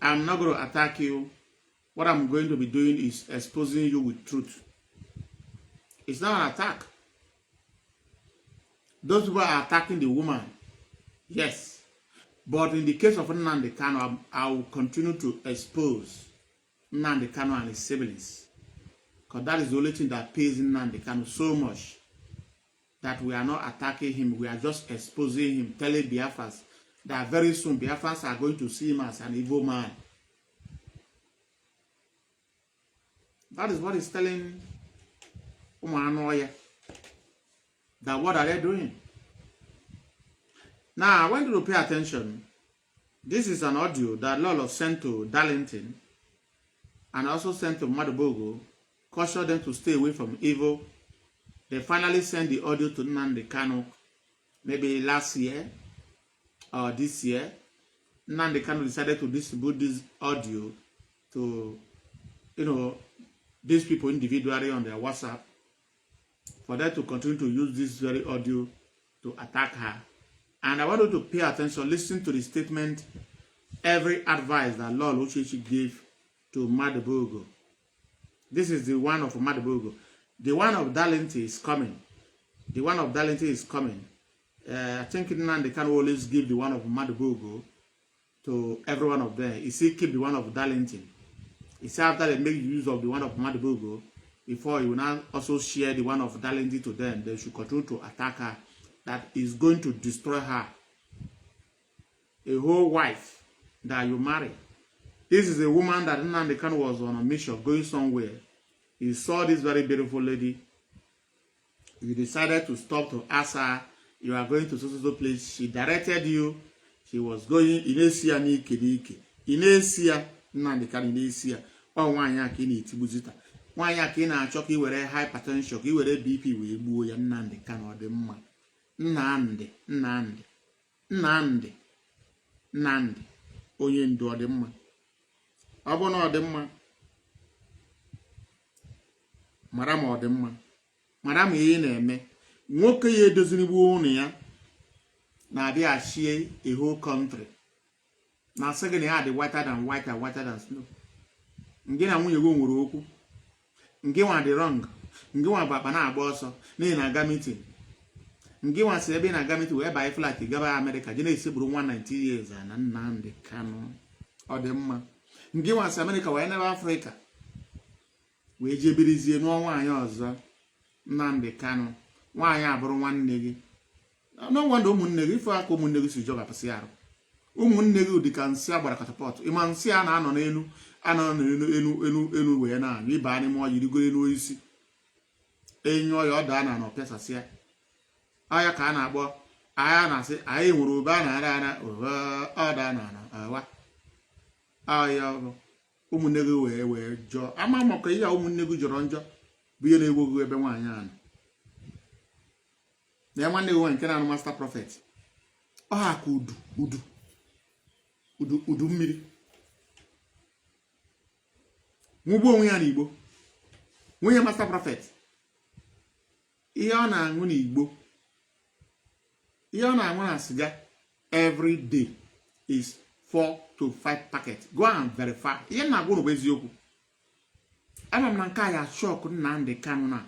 I'm not going to attack you. What I'm going to be doing is exposing you with truth. It's not an attack. Those people are attacking the woman. Yes. But in the case of Nnamdi Kanu, I will continue to expose Nnamdi Kanu and his siblings. Because that is the only thing that pays Nnamdi Kanu so much. That we are not attacking him, we are just exposing him, telling Biafrans that very soon Biafrans are going to see him as an evil man. That is what he's telling Umanoya. That what are they doing? Now, I want you to pay attention. This is an audio that Lolo sent to Darlington and also sent to Madubogo, caution them to stay away from evil. They finally sent the audio to Nnamdi Kanu maybe last year or this year. Nnamdi Kanu decided to distribute this audio to, these people individually on their WhatsApp for them to continue to use this very audio to attack her. And I want you to pay attention, listen to the statement, every advice that Lord Uchichi gave to Madubogo. This is the one of Madubogo. The one of Darlington is coming. The one of Darlington is coming. I think Nnamdi can always give the one of Madubogo to every one of them. He still keep the one of Darlington. He said after they make use of the one of Madubogo, before he will now also share the one of Darlington to them, they should continue to attack her. That is going to destroy her. A whole wife that you marry. This is a woman that Nnamdi Kanu was on a mission going somewhere. He saw this very beautiful lady. You decided to stop to ask her, you are going to so place. She directed you. She was going in Asia ni Kedike. In Asia, Nnamdi Kanu in Asia. Oh, one yak in it, Buzita. One yak in a chocky with a hypertension, you were a BP with Boo and Nnamdi Kanu or the man. Nnamdi. Onye ndu ọ dị mma. Ọ bụ na ọ dị mma. Mara ma ọ dị mma. Mara ma ihe na-eme. Nwoke ya edozirigbu ụnụ ya na-abịa achie a whole country. Na sị gị na ya dị whiter than snow. Nke na nwunye gị nwere okwu. Nke nwa dị wrong. Nke nwa bụ akpa na-agba ọsọ n'ihi na aga meeting. Nke nwa si ebe na-aga meeting wee baa flight gaba America je na-eseburu nwa 90 years na Nnamdi Kanu. Ọ dị mma. Nke nwa si America wee nebe Africa. Wee jebirizie n'ọnwa anyị ọzọ. Nnamdi Kanu. Nwaanyị abụrụ nwanne gị. No wonder ụmụnne gị ife aka ụmụnne gị si jọgapụsị arụ. Ụmụnne gị dị ka nsị agbara katapọtụ. Ịma nsị a na-anọ n'elu enu wee na-anyụ ịba n'ime ọya irigoro elu isi. Enyi ọya ọ daa na ọpịasasịa. Aya ka a na-agbọ aya na-asị anyị nwere ube a na-ara ara ọ daa na awa. Aya ọrụ ụmụnne gị wee jọọ. Ama maka ihe ụmụnne gị jọrọ njọ bụ ihe na-egwogo ebe nwaanyị anọ. Na nwanne gị nke na-anụ master prophet. Ọ ha ka udu mmiri. Nwugbo onwe ya n'Igbo. Nwunye master prophet. Ihe ọ na-aṅụ n'Igbo. Ihe ọ na-aṅụ na siga every day is 4 to 5 packets. Go and verify. Ihe na-agwụ n'ụwa eziokwu. Ama m na nke a ya shock Nnamdi Kanu na.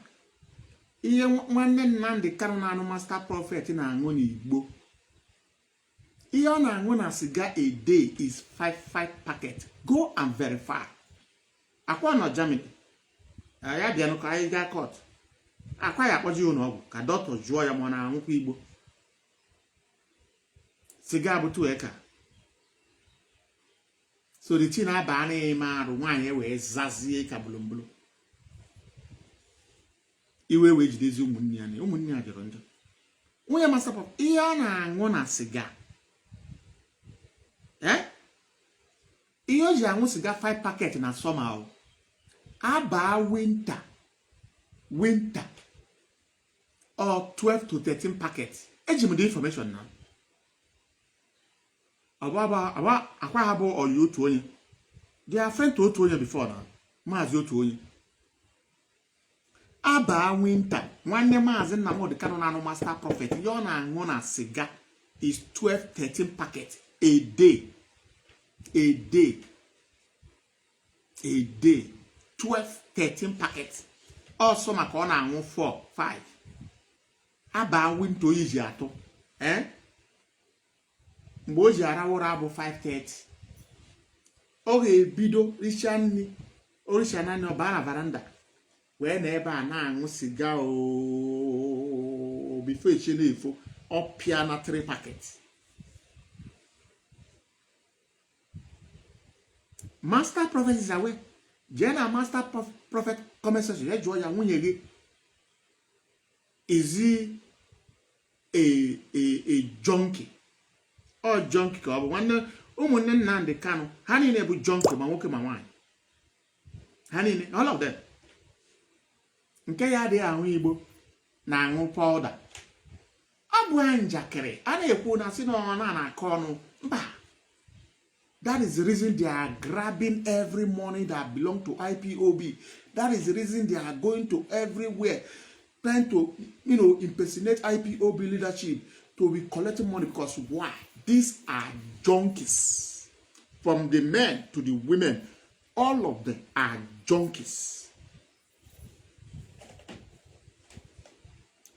Ihe nwanne Nnamdi Kanu na-anụ master prophet na-aṅụ n'Igbo. Ihe ọ na-aṅụ na siga a day is 5 packets. Go and verify. Akwa nọ Germany. ya bịa nụ ka anyị gaa court akwa ya akpọji ụlọ ọgwụ ka dọkịta jụọ ya ma ọ na-anwụkwa igbo siga bụ 2 eka so the teen aba na-eme arụ nwaanyị wee zazie ka bulumbulu iwe wee jidezi ụmụnne ya jọrọ njọ nwunye masapụ ihe ọ na-aṅụ na siga ihe o ji aṅụ siga 5 paket na sọma aba winter or 12 to 13 packets eji m the information na akwa ha bụ ọyị otu onye they are friend to otu onye before na Mazi otu onye aba winter nwanne Mazi Nnamdi Kanu na master prophet ihe ọ na-aṅụ na siga is 12-13 packets a day 12-13 packets also maka ọ na-aṅụ 4-5 aba winter oyi ji atọ mgbe o ji ara ụra bụ 5:30 ọ ga-ebido richa nri orisha naanị ọba na varanda wee na ebe a na-aṅụ siga bifo echi na-efo ọpịa na 3 packets master prophet is away jee na master prophet comment section ya jụọ ya nwunye gị izi a junkie ọ junkie ka ọ bụ nwanne ụmụnne Nnamdi Kanu ha niile bụ junkie ma nwoke ma nwaanyị ha niile all of them nke ya adịghị ahụ igbo na-aṅụ powder ọ bụ njakịrị a na-ekwu na si na ọ na-akọ ọnụ mba. That is the reason they are grabbing every money that belongs to IPOB. That is the reason they are going to everywhere, trying to, impersonate IPOB leadership to be collecting money. Because why? These are junkies. From the men to the women, all of them are junkies.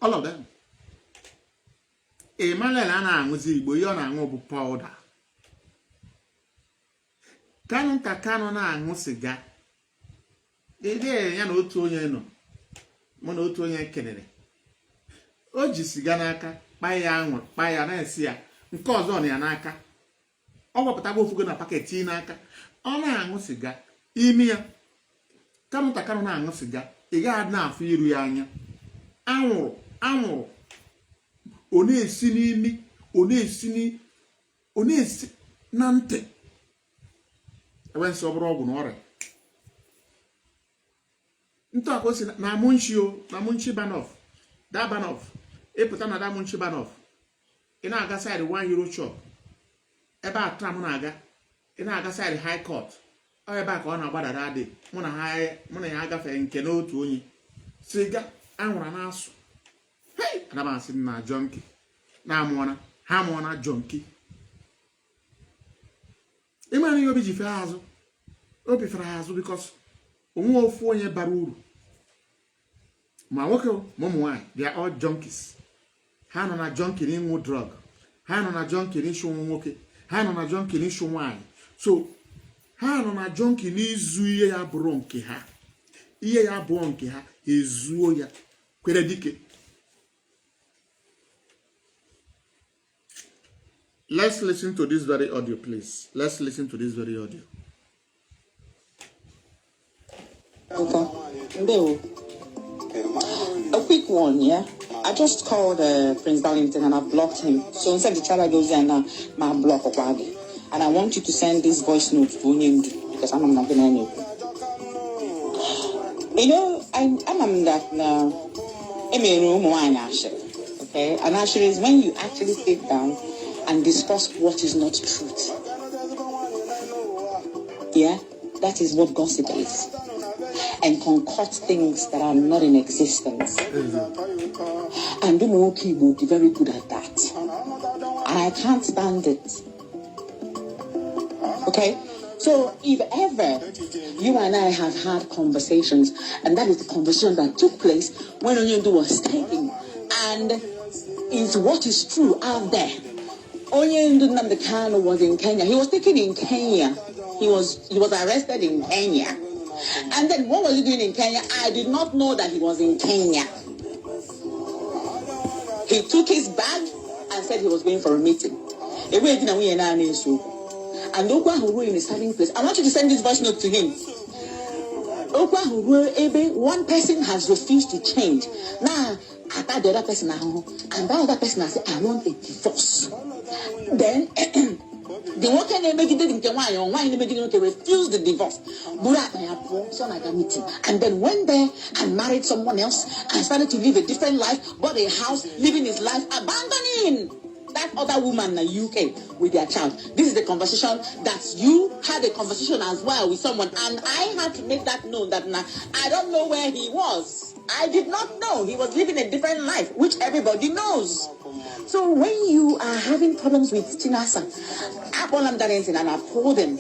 All of them. Emmanuel ana-aṅụzi Igbo ihe ọ na-aṅụ bụ powder. Kanu ka Kanu na-aṅụ siga ede ya na otu onye nọ mụ na otu onye kenere o ji siga n'aka kpa ya na-esi ya nke ọzọ na ya n'aka ọ wepụtago ofugo na paketi n'aka ọ na-aṅụ siga imi ya Kanu ka Kanu na-aṅụ siga ị ga na-afụ iru ya anya anwụrụ ọ na-esi n'imi ọ na-esi na ntị when sober ọgwụ na ọrịa ntụ akwa si na munchi banof da banof ịpụta na da munchi banof ị na-aga side 1 euro shop ebe a tram na-aga ị na-aga side high court ọ ebe a ka ọ na-agbadara adị mụ na ya agafere nke n'otu onye siga anwụra na-asụ adamasị na junkie na-amụọna ha mụọna junkie ịmara ihe obi ji fere azụ obi fere azụ because onwe ofu onye bara uru ma nwoke ma ụmụ nwaanyị they are all junkies. Ha nọ na junkie n'ịṅụ drug, ha nọ na junkie n'ịchụ nwoke, ha nọ na junkie n'ịchụ nwaanyị, so ha nọ na junkie n'izu ihe ya bụrụ nke ha, ihe ya abụọ nke ha ezuo ya kwere dike. Let's listen to this very audio, please. Let's listen to this very audio. Okay. A quick one, yeah? I just called Prince Darlington and I blocked him. So instead the child goes there now, my block of Wagi. And I want you to send this voice note to Nnamdi because I'm not going to know. You know, I'm that now. Okay? And actually, is when you actually sit down and discuss what is not truth. Yeah? That is what gossip is. And concoct things that are not in existence. And Umuoki will be very good at that. And I can't stand it. Okay? So if ever you and I have had conversations, and that is the conversation that took place when Onyendu was taken, and is what is true out there. Onyendu Nnamdi was in Kenya. He was taken in Kenya. He was arrested in Kenya. And then what was he doing in Kenya? I did not know that he was in Kenya. He took his bag and said he was going for a meeting. And Okwa in his hiding place. I want you to send this voice note to him. One person has refused to change. Now, I thought the other person, and that other person has said, I want a divorce. Then, the one can make it in Kenya, why they refuse the divorce. And then went there and married someone else and started to live a different life, bought a house, living his life, abandoning that other woman in the UK with their child. This is the conversation that you had a conversation as well with someone, and I had to make that known that I don't know where he was. I did not know he was living a different life, which everybody knows. So when you are having problems with Chinasa, I and I told them,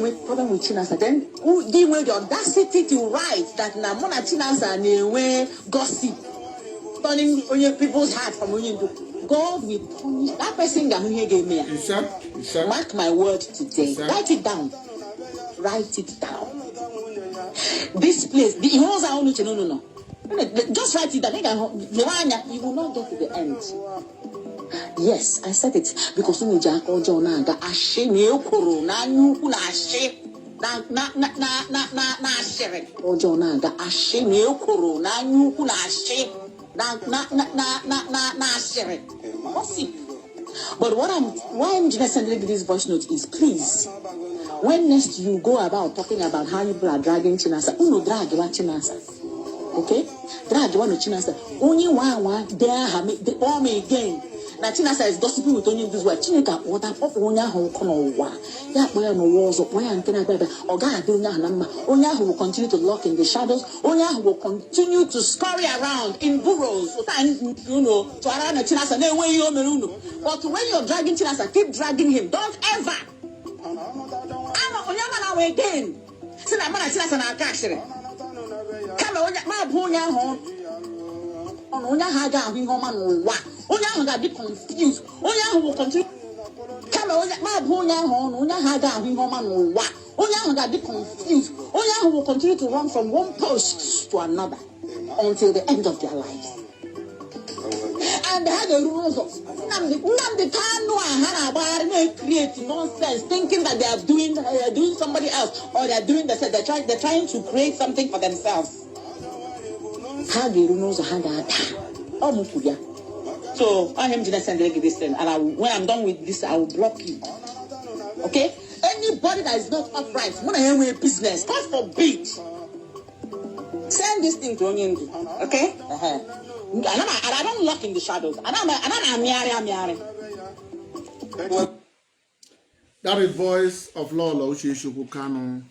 with problem with Chinasa, then who give the audacity to write that Namona Chinasa gossip, turning people's heart from God will punish that person that he gave me. Mark my word today. Write it down. Write it down. This place, no. Just write it down. You will not get to the end. Yes, I said it because you but why I'm just sending this voice note is, please, when next you go about talking about how people are dragging Chinasa, drag Chinasa, okay? Drag one Chinasa. Only one there they all me again. Now Chinasa is gossiping with only this way. Chinika water pop onya ho kono wa. Ya boy no walls up, boy antenna baby. Oga adunya hanama. Onya who will continue to lock in the shadows. Onya who will continue to scurry around in burrows. To around Chinasa. No way you meruno. But when you're dragging Chinasa, keep dragging him. Don't ever. Onya na again. Sina mana Chinasa na akashire. Come onya ma bonya ho. Onya haga ahu homa no wa. Onya will be confused. Onya will continue. Come on, my Onya will be confused. Onya will continue to run from one post to another until the end of their lives. And they had the rules of Nnamdi Kanu and create nonsense, thinking that they are doing somebody else, or they are doing they're trying to create something for themselves. So I am just sending this thing, and when I'm done with this, I will block you. Okay? Anybody that is not upright, when I am with business, God forbid, send this thing to Onyendu. Okay? And I don't lock in the shadows. That is voice of Lolo Uchichuku Kanu,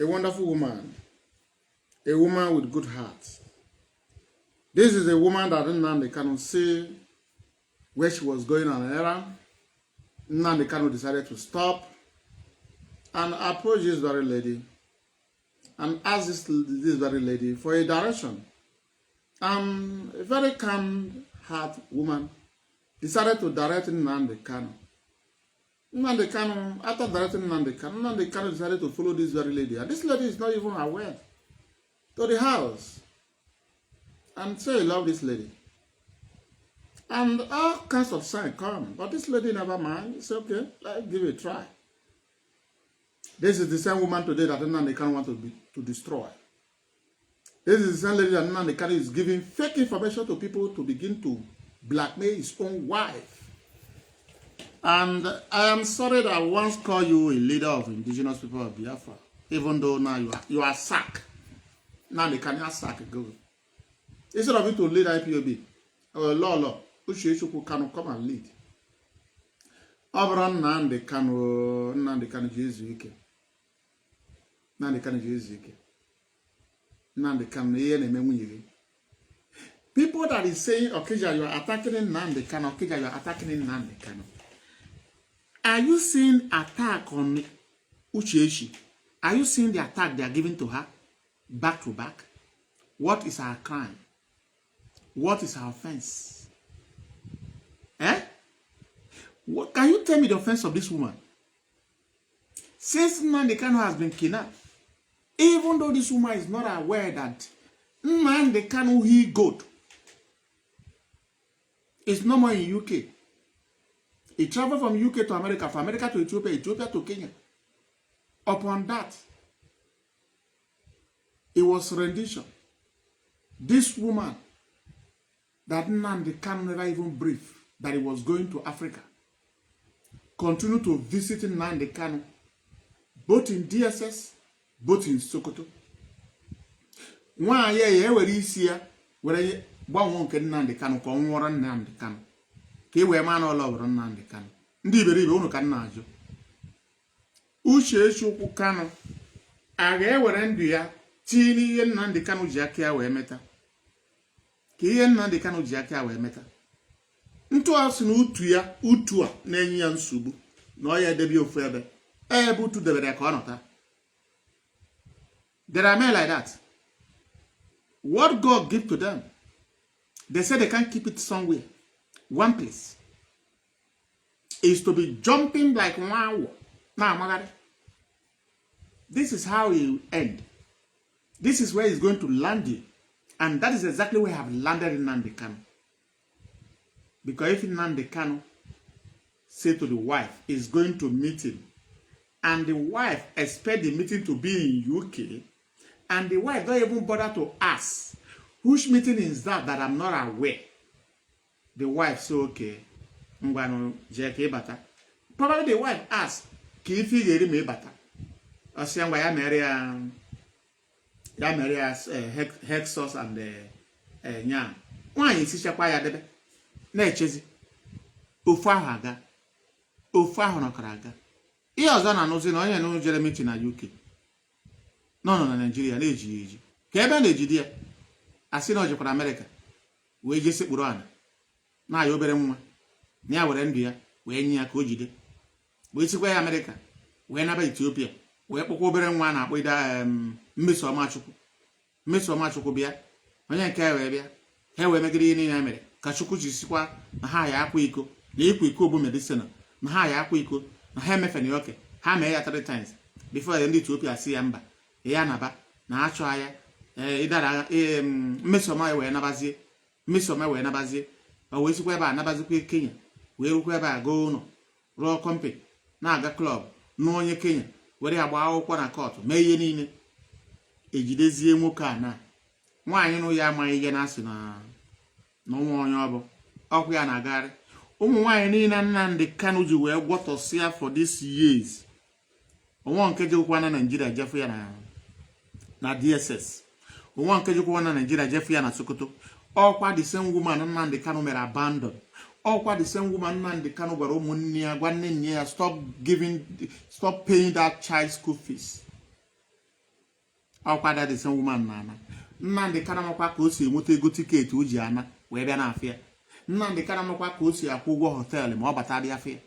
a wonderful woman, a woman with good heart. This is a woman that Nnamdi Kanu see where she was going on an errand. Nnamdi Kanu decided to stop and approach this very lady and ask this very lady for a direction. A very kind heart woman decided to direct Nnamdi Kanu. Nnamdi Kanu, after directing Nnamdi Kanu decided to follow this very lady. And this lady is not even aware. To the house. And say he love this lady. And all kinds of signs come. But this lady never mind. It's okay. Let's give it a try. This is the same woman today that Nnamdi Kanu want to destroy. This is the same lady that Nnamdi Kanu is giving fake information to people to begin to blackmail his own wife. And I am sorry that I once called you a leader of indigenous people of Biafra. Even though now you are sacked. Nnamdi Kanu has sacked. Go. Instead of you to lead IPOB, Lolo, Uchichuku Kanu come and lead. Obran Nnamdi Kanu Jesuike. Nnamdi Kanu Jesuike. Nnamdi Kanu Yenememuye. People that is saying, okay, you are attacking Nnamdi Kanu, okay, you are attacking Nnamdi Kanu. Are you seeing attack on Uchechi? Are you seeing the attack they are giving to her back to back? What is our crime? What is our offense? What, can you tell me the offense of this woman? Since Nnamdi Kanu has been kidnapped, Even though this woman is not aware that Nnamdi Kanu he goat is no more in UK. He traveled from UK to America, from America to Ethiopia, Ethiopia to Kenya. Upon that, it was rendition. This woman that Nnamdi Kanu never even briefed that he was going to Africa continued to visit Nnamdi Kanu both in DSS, both in Sokoto. One year, where is here, where one can Nnamdi Kanu, come warn Nnamdi Kanu. Ke we man all over Nnamdi Kanu. Ndi beribe unu kan na aju. Uche chukwu Kanu. Aga ewere ndu ya tini ihe Nnamdi Kanu ji aka ya wee meta. Ka ihe Nnamdi Kanu ji aka ya wee meta. Ntu asị na utu a na-enye ya nsogbu na ọ ya edebi ofu ebe. Ebe utu debere ka ọ nọta. There are men like that. What God give to them, they say they can't keep it somewhere. One place is to be jumping like wow. Now, Magari, this is how he will end. This is where he's going to land you. And that is exactly where I have landed in Nnamdi Kanu. Because if Nnamdi Kanu say to the wife, is going to meet him, and the wife expect the meeting to be in UK, and the wife don't even bother to ask, which meeting is that I'm not aware? The wife say, okay, probably the wife asks, can you figure me better? I say, why I marry Hexos and Nyam. Why is it quiet? Debe? Na-echezi. Ofu ahụ aga. Ofu ahụ nọkara aga. Ihe ọzọ na-anụzi na onye na jere meeting na UK. Nọ na Nigeria na-eji eji. Ka ebe na-ejide ya. Asị na o jekwara America. Wee je sekpuru ana. Na ya obere nwa. Na ya were ndụ ya wee nye ya ka o jide. Wee sikwa ya America. Wee naba Ethiopia. Wee kpọkwa obere nwa na-akpọ ida Mmesoma Chukwu. Mmesoma Chukwu bịa. Onye nke wee bịa. Ha wee megide ihe niile mere. Ka Chukwu jisikwa na ha ya akwa iko. Na ikwa iko bụ medicine. Na ha ya akwa iko. Na ha emefene ya oke. Ha mee ya 3 times. Before ndị Ethiopia si ya mba. Ya naba. Na achọ ya. Idara Mmesoma wee nabazie. Mmesoma wee nabazie. O wee sikwa ebe a nabazikwa Kenya. Wee rukwa ebe a go ụlọ. Rụọ company. Na-aga club. N'onye Kenya. Were agba akwụkwọ na court. Mee ihe niile. Ejidezie nwoke a na. Nwaanyị nụ ya amaghị ihe na-asị na nwa onye ọbụ. Ọkụ ya na-agagharị. Ụmụ nwaanyị niile Nnamdi Kanu ji wee gwọtọsịa for this years. Onwa nke jekwa na Nigeria jefu ya na DSS. Onwa nke jekwa na Nigeria jefu ya na Sokoto. Ọkwa the same woman Nnamdi Kanu mere abandon. Ọkwa the same woman Nnamdi Kanu gwara ụmụnne ya gwa nne ya stop paying that child school fees. Ọkwa that the same woman na Nnamdi Kanu makwa ka o si enweta ego tiketi o ji ana wee bịa na afịa. Nnamdi Kanu makwa ka o si akwụ ụgwọ họteelụ ma ọ bata bịa afịa.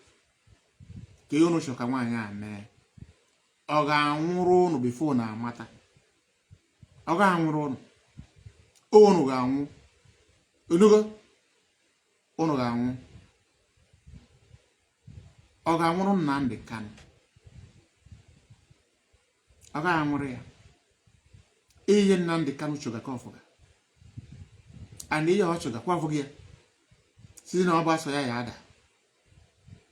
Ka unu shoka nwaanyị a mee. Ọ ga-anwụrụ unu before na amata. Ọ ga-anwụrụ unu. Unu ga-anwụ. Onugo unu ga-anwụ. Ọ ga-anwụrụ Nnamdi Kanu. Ọ ga-anwụrụ ya. Ihe Nnamdi Kanu chọga ka ọfụga. And ihe ọ chọga kwa ọfụga ya. Site na ọ bụ asọ ya ada.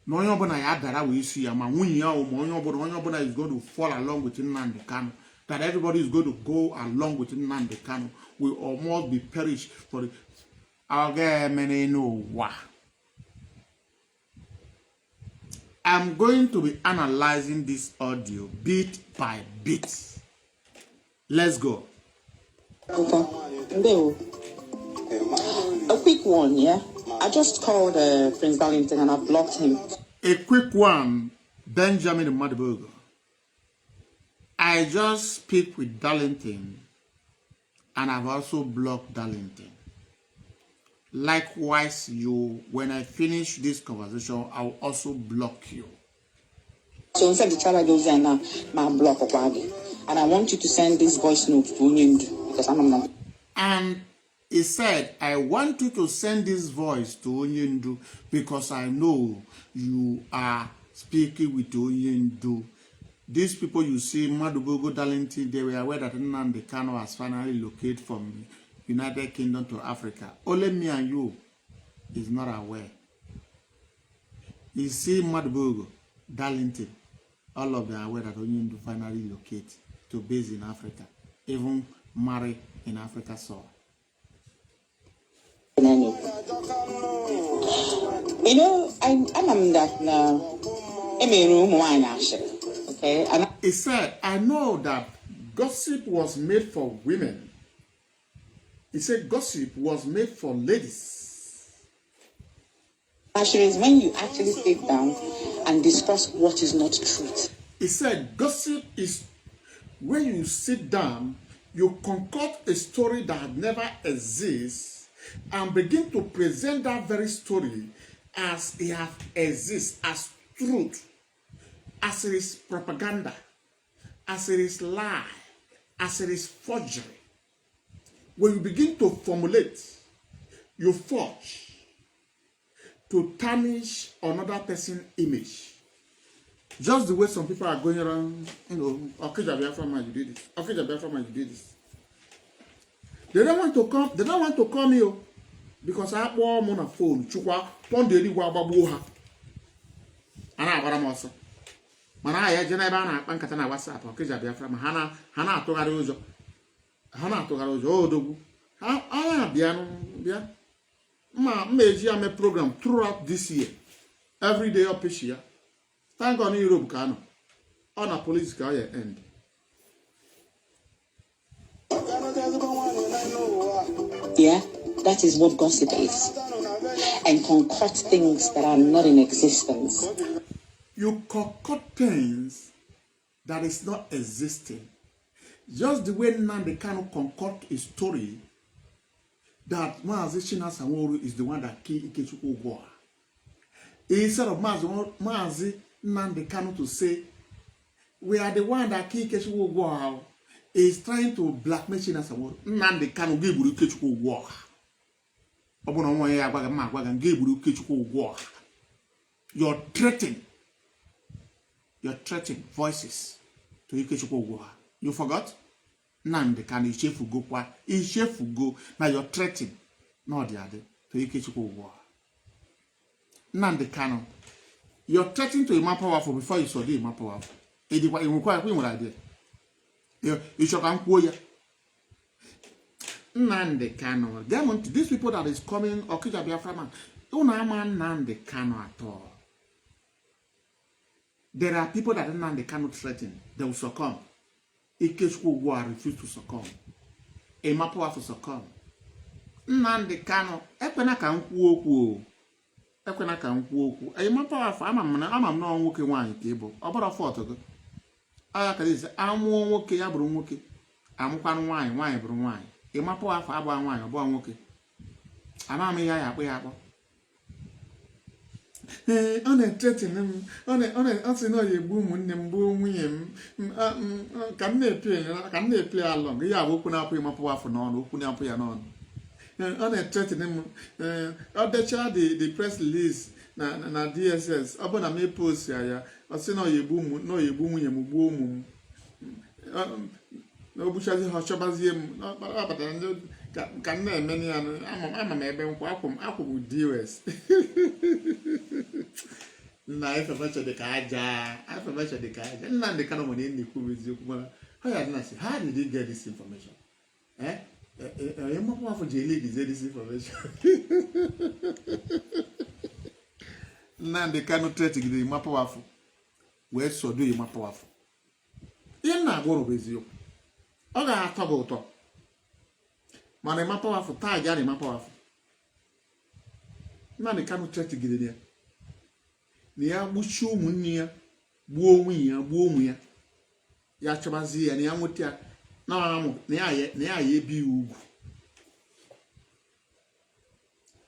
Na onye ọbụla ya dara wee isi ya ma nwunye ya ma onye ọbụla is going to fall along with Nnamdi Kanu. That everybody is going to go along with Nnamdi Kanu. We almost be perished for it. I'm going to be analyzing this audio bit by bit. Let's go. A quick one, yeah? I just called Prince Darlington and I blocked him. A quick one, Benjamin Madibogo. I just speak with Darlington and I've also blocked Darlington. Likewise, when I finish this conversation, I'll also block you. So instead the child goes and my block and I want you to send this voice note to Onyindu because I'm not. And he said, I want you to send this voice to Onyindu because I know you are speaking with Onyindu. these people you see, Madubugo, Darlington, they were aware that Nnamdi Kanu has finally located from United Kingdom to Africa. Only me and you is not aware. You see Madubugo, Darlington, all of them are aware that Onyendu finally locate to base in Africa, even marry in Africa soil. You know, I'm that now. Okay, and he said, I know that gossip was made for women. He said gossip was made for ladies. Actually, is when you actually sit down and discuss what is not truth. He said gossip is when you sit down, you concoct a story that never exists and begin to present that very story as it exists, as truth, as it is propaganda, as it is lie, as it is forgery. When you begin to formulate, you forge to tarnish another person's image. Just the way some people are going around, you know, okay, Biafra, you did this. Okay, Biafra, you did this. They don't want to come. They don't want to come here because I have one on a phone. Chukwa, Pondeli, Wababuha. And I got a muscle. Manaya, Geneva, and Katana, WhatsApp, okay, Biafra, Hana, Togarojo. Hana, Togarojo, oh, do. Ah, Biano, Bia. Ma, Meji, I'm a program throughout this year. Every day up this year. Thank God, Europe, Kanu. On a police guy end. Yeah, that is what gossip is. And concoct things that are not in existence. You concoct things that is not existing. Just the way Nnamdi Kanu concoct a story that Mazi Chinasa is the one that killed Ikechukwu Ugwoha. Instead of Mazi Nnamdi Kanu to say, we are the one that killed Ikechukwu Ugwoha, is trying to blackmail Chinasa Nnamdi Kanu giburu Ikechukwu Ugwoha. Obono nwa ya agwaga ma agwaga giburu Ikechukwu Ugwoha. You're threatening voices to Ikechukwu Ugwoha. You forgot? Nnamdi Kanu Ishefugo. Now you're threatening. No the other to Ikechukwu Ugwoha. Nnamdi Kanu, you're threatening to Ima Powerful before you saw the Ima Powerful. You should come quote. Nnamdi Kanu. These people that is coming, Okija Biafra man, don't know Nnamdi Kanu at all. There are people that Nnamdi Kanu threaten, they will succumb. Ikechukwu Ugwoha refuse to succumb. Ima Powerful succumb. Nnamdi Kanu, ekwena ka nkwu okwu. Ekwena ka nkwu okwu. Ima Powerful, ama m na nwoke nwaanyị ka ịbụ. Ọ bụrụ fọtụ gị. Aya ka dice, amụọ nwoke ya bụrụ nwoke. Amụkwanụ nwaanyị, nwaanyị bụrụ nwaanyị. Ima Powerful abụọ nwaanyị, ọ bụ nwoke. Ama m ya akpọ ya akpọ. Ọ na-threaten m. Ọ sị na ọ ga-egbu ụmụnne m, gbuo nwunye m. Ka m na-eple along. Ya bụ okwu na-apụ Ima Powerful n'ọnụ, okwu na-apụ ya n'ọnụ. Ọ na-threaten m. Ọ decha the press release na DSS. Ọ bụ na m post ya. Ọ sị na ọ ga-egbu nwunye m, gbuo ụmụ m. Na ogbuchazi ha chọbazie m. Ọ batara ndị ka m na-eme ya. Ama m ebe nkwụ akwụ DOS. Na efemecha dị ka aja. Nnamdi Kanu nwere nnukwu eziokwu mana ha ya dị na sị, how did he get this information? Ima Powerful ji leak this information. Nnamdi Kanu threatened Ima Powerful. Wee sodo Ima Powerful. Ihe na-agwụrụ bụ eziokwu. Ọ ga-atọ gị ụtọ. Mana Ima Powerful taa ga na Ima Powerful. Nnamdi Kanu threatened ya. Na ya gbuchi ụmụnne ya, gbuo nwunye ya, gbuo ụmụ ya. Ya chọbazie ya na ya nweta ya na ya ebi ugwu.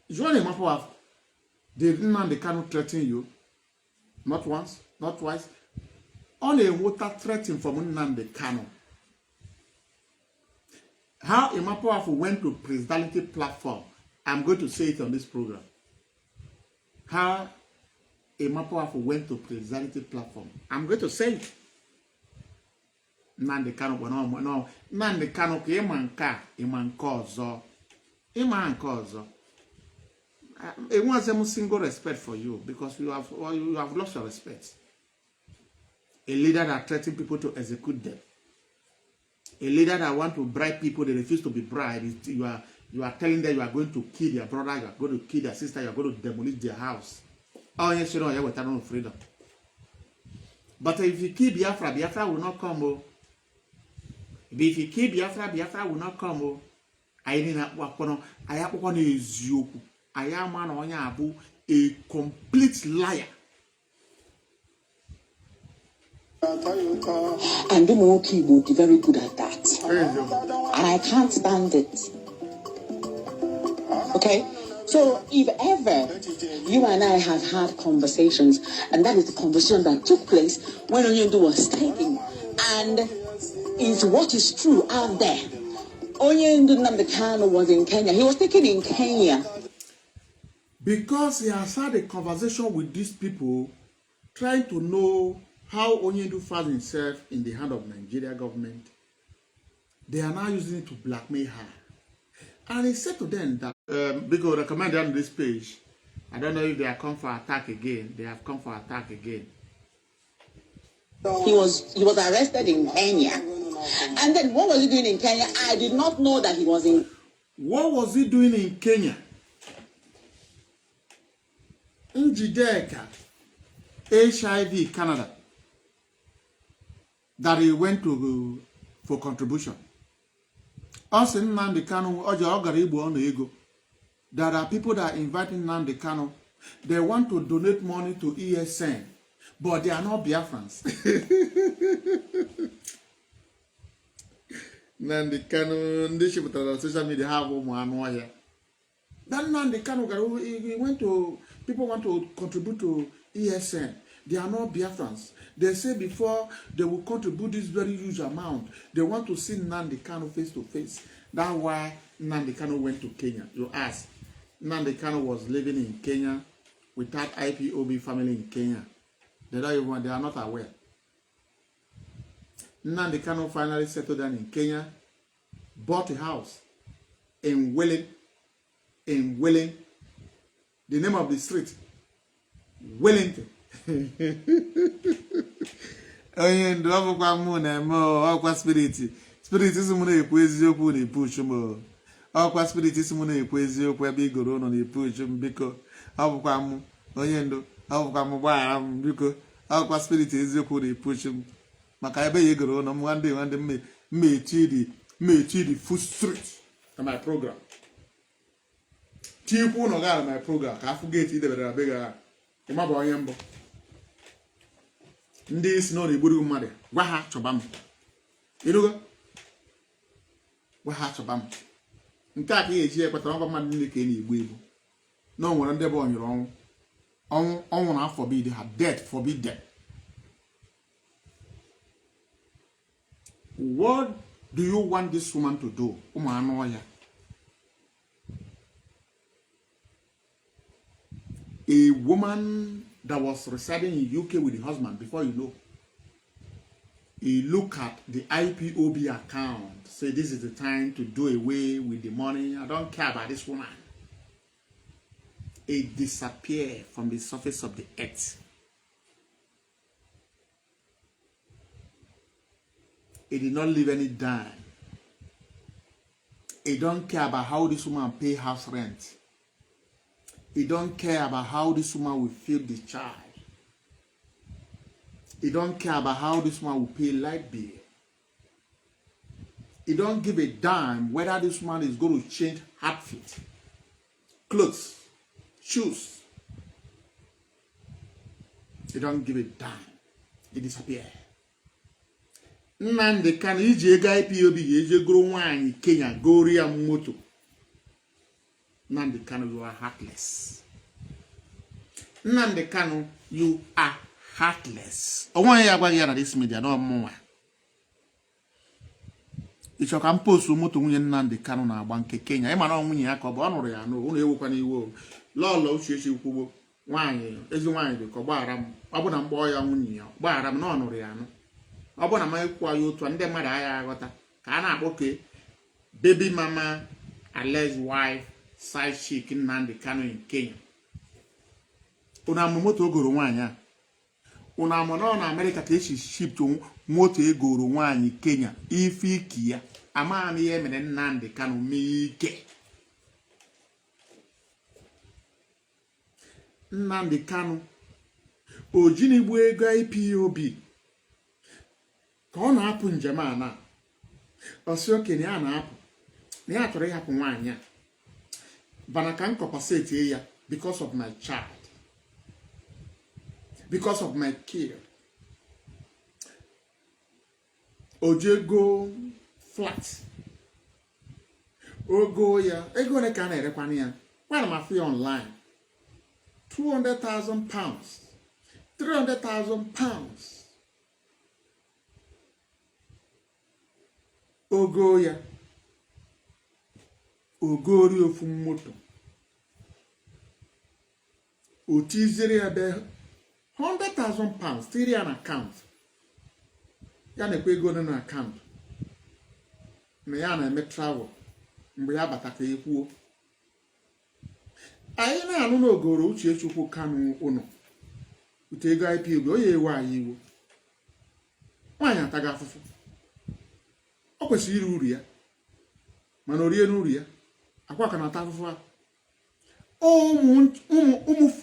Join Ima Powerful. Did Nnamdi Kanu threaten you? Not once, not twice. On a water threatening from Nnamdi Kanu. How Ima Powerful went to presidential platform. I'm going to say it on this program. How Ima Powerful went to presidential platform. I'm going to say it. Nnamdi Kanu bụ no Nnamdi Kanu ka ịma nke a ịma nke ọzọ ịma nke ọzọ enweghị m single respect for you because you have lost your respect. A leader that threatens people to execute them. A leader that wants to bribe people, they refuse to be bribed. You are telling them you are going to kill their brother, you are going to kill their sister, you are going to demolish their house. Oh, yes, you know, you have no freedom. But if you kill Biafra, Biafra will not come. Oh. If you kill Biafra, Biafra will not come. Oh. I am a complete liar. And the Moki would be very good at that. And I can't stand it. Okay? So if ever you and I have had conversations, and that is the conversation that took place when Onyendu was taking, and is what is true out there. Onyendu Nnamdi Kanu was in Kenya. He was taken in Kenya. Because he has had a conversation with these people, trying to know how Onyendu found himself in the hand of Nigeria government. They are now using it to blackmail her. And he said to them that, because recommended on this page, I don't know if they have come for attack again. They have come for attack again. He was arrested in Kenya. And then what was he doing in Kenya? I did not know that he was in... What was he doing in Kenya? In Judea, HIV, Canada, that he went to for contribution. Us in Nnamdi Kanu, there are people that are inviting Nnamdi Kanu. They want to donate money to ESN, but they are not Biafrans. Nnamdi Kanu, this should be social media have one here. Then Nnamdi Kanu, he went to, people want to contribute to ESN. They are not Biafrans. They say before they will contribute this very huge amount, they want to see Nnamdi Kanu face to face. That's why Nnamdi Kanu went to Kenya. You ask, Nnamdi Kanu was living in Kenya without IPOB family in Kenya. They are not aware. Nnamdi Kanu finally settled down in Kenya, bought a house in Welling. The name of the street, Wellington. Onye ndụ ọbụkwa mụ na-eme ọkwa spirit isi mụ na-ekwu eziokwu na-epush m ọkwa spirit isi mụ na-ekwu eziokwu ebe igoro ụlọ na-epush m biko ọbụkwa mụ onye ndụ ọbụkwa mụ gbaghara m biko ọkwa spirit eziokwu na-epush m maka ebe ya igoro ụlọ m nwande mmechi the full street na my program tikwu ụlọ gara my program ka afụ gate idebere na be gara ịma bụ onye mbụ ndị isi n'ọrụ igburu mmadụ gwa ha chọba m ịnụgo gwa ha chọba m nke a ka ị ga-eji ekwetara ọgwa mmadụ niile ka ị na-egbu egbu na o nwere ndị bụ onyere ọnwụ na forbid ha death forbid them. What do you want this woman to do? Ụmụ anụ ọhịa. A woman that was residing in UK with the husband, before you know, he look at the IPOB account, say this is the time to do away with the money. I don't care about this woman. It disappeared from the surface of the earth. It did not leave any dime. He don't care about how this woman pay house rent. He don't care about how this woman will feed the child. He don't care about how this woman will pay light bill. He don't give a damn whether this woman is going to change outfit, clothes, shoes. He don't give a damn. He disappear. Nnamdi Kanu iji ego IPOB ga-eje goro nwaanyị Kenya goro ya moto. Nnamdi Kanu, you are heartless. Nnamdi Kanu, you are heartless. I want you to na this media, no more. Icho ka post moto nwunye Nnamdi Kanu na agba nke Kenya. Ịma na nwunye ya ka ọ bụ ọnụrụ ya no, unu ewukwa na iwu. Lọlọ uchechi kwugbo nwaanyị ezi nwaanyị dị ka gbaara m. Ọ bụ na mgbe ya nwunye ya, gbaara m na ọnụrụ ya no. ọ bụ na ma ekwu ya otu ndị mmadụ agha aghọta ka a na-akpọ ke baby mama alleged wife side chick Nnamdi Kanu in Kenya. Unu amụ moto ogoro nwaanyị a unu amụ nọ na Amerịka ka esi ship moto egoro nwaanyị Kenya ife iki ya ama m ihe mere Nnamdi Kanu mee ike. Nnamdi Kanu o ji n'igbu ego Ipob ka ọ na-apụ njem a na ọsị okenye a na-apụ na ya chọrọ ịhapụ nwaanyị a bana ka m compensate ya because of my child, because of my kid. Ojego flat ogo ya ego ne ka na-erekwana ya kwara ma fi online 200,000 pounds 300,000 pounds ogo ya ogori ofu moto otizere ya be 100,000 pounds tiri an account ya na-ekwe ego na account na ya na-eme travel mgbe ya bata ka ekwuo anyị na-anụ n'ogoro uche Chukwu Kanu ụnọ ute ego Ipob onye ewe anyị iwu nwaanyị ataga afụfụ ọ kwesịrị iri uru ya mana orie n'uru ya akwa ka na-ata afụfụ a ụmụ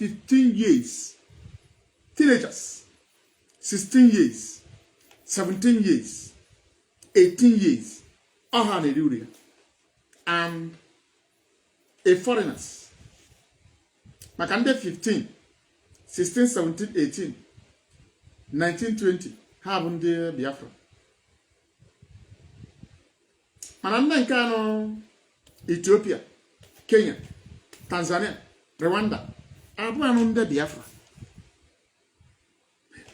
15 years teenagers 16 years 17 years 18 years ọha na-eri uru ya and a foreigners maka ndị 15 16 17 18 19 20 ha bụ ndị Biafra mana ndị nke anọ Ethiopia, Kenya, Tanzania, Rwanda abụ anụ ndị Biafra.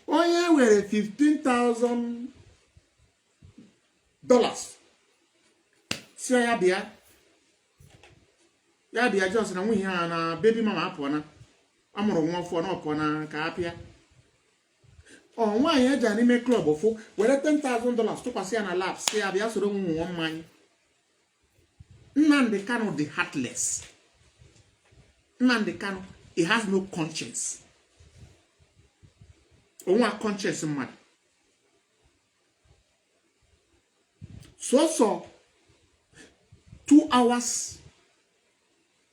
Onye were $15,000 si ya bịa just na nwunye ha na baby mama apụọ na amụrụ nwa ọfọ na ọpụọ na ka apịa nwaanyị eji n'ime klọb fụ were $10,000 tụkwasị ya na lap si ya bịa soro nwunye mmanya. Nnamdi Kanu the heartless. Nnamdi Kanu, he has no conscience. Onwa conscience mad. So 2 hours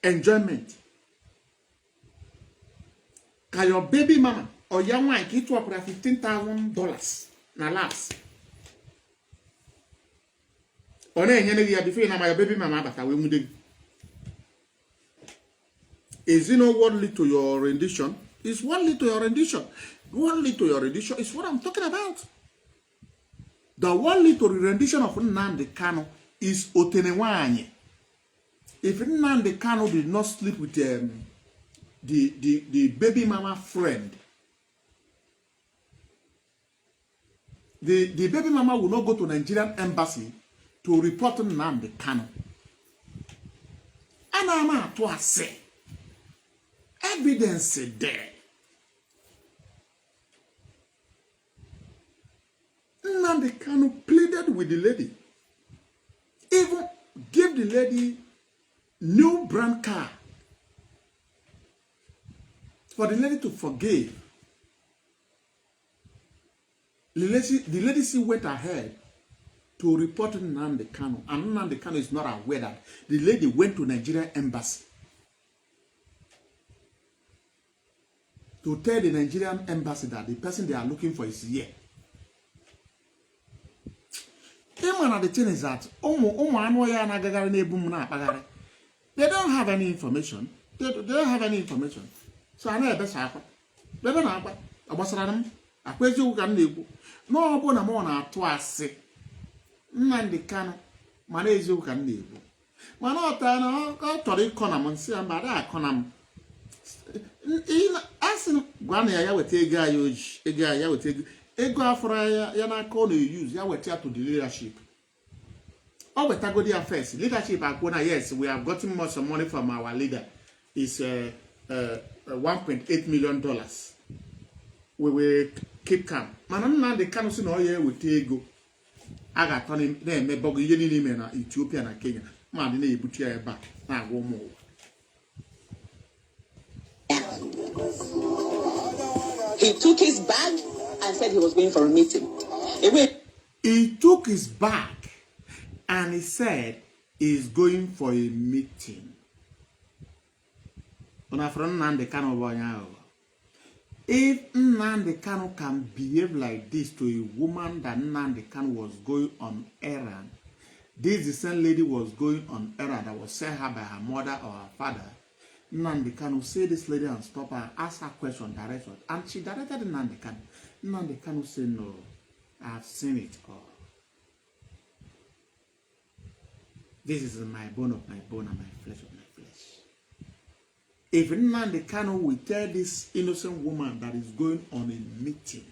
enjoyment. Can your baby mama or young one get to up $15,000 na laps? One nyene ya before na my baby mama bata we mude. Is it not worldly to your rendition? It's worldly to your rendition. Worldly to your rendition is what I'm talking about. The worldly to the rendition of Nnamdi Kanu is otenewanye. If Nnamdi Kanu did not sleep with the baby mama friend, the baby mama will not go to Nigerian embassy to report Nnamdi Kanu. Anama to say evidence there. Nnamdi Kanu pleaded with the lady, even gave the lady new brand car for the lady to forgive. The lady still went ahead to report Nnamdi Kanu, and Nnamdi Kanu is not aware that the lady went to Nigerian embassy to tell the Nigerian embassy that the person they are looking for is here. The thing is that they don't have any information. They don't have any information. So I know the best happen. They don't have no bona mona twice. Nnamdi Kanu manage you can live. Manota no to the economy, see and bad economy. Asking Guania with a guy with a guy for yana call you use ya with to the leadership. Oh, but I go there first. Leadership yes, we have gotten much money from our leader. It's $1.8 million. We will keep calm. Mana Nnamdi Kanu si na ọ ya eweta ego a ga-atọ na-eme bọgụ ihe niile ime na Ethiopia na Kenya ma dị na-ebute ya ebe a na-agwa ụmụ ụwa. He took his bag and said he was going for a meeting. He took his bag and he said he's going for a meeting. If Nnamdi Kanu can behave like this to a woman that Nnamdi Kanu was going on errand, this is the same lady was going on errand that was sent her by her mother or her father, Nnamdi Kanu say this lady and stop her, ask her question, direct her. And she directed Nnamdi Kanu. Nnamdi Kanu said, no, I have seen it all. This is my bone of my bone and my flesh of my flesh. If Nnamdi Kanu will tell this innocent woman that is going on a meeting,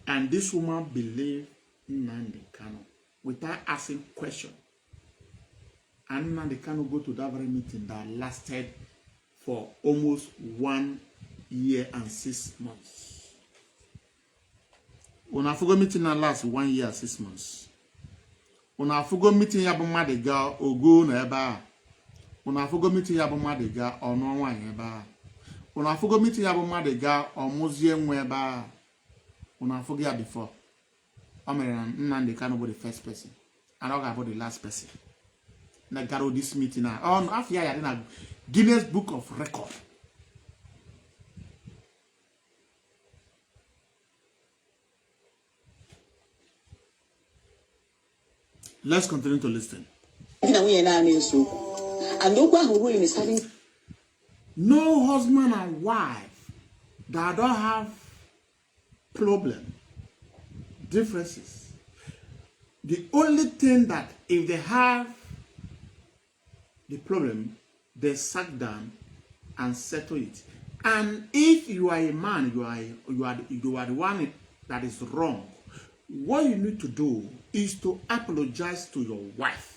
and this woman believe Nnamdi Kanu without asking question, and Nnamdi Kanu go to that very meeting that lasted for almost 1 year and 6 months. When I forgot meeting that last 1 year and 6 months. When I forgot meeting ya bụ mmadụ ga ogo na ebe a. When I forgot meeting ya bụ mmadụ ga ọnụ nwaanyị ebe a. When I forgot meeting ya bụ mmadụ ga ọmụzie nwa ebe a. When I forget before. O mere na Nnamdi Kanu bụ the first person. And ọ ga-abụ the last person. Na garo this meeting na. On afia ya dị na Guinness Book of Record. Let's continue to listen. No husband and wife that don't have problem, differences. The only thing that if they have the problem, they sat down and settle it. And if you are a man, you are the one that is wrong. What you need to do is to apologize to your wife.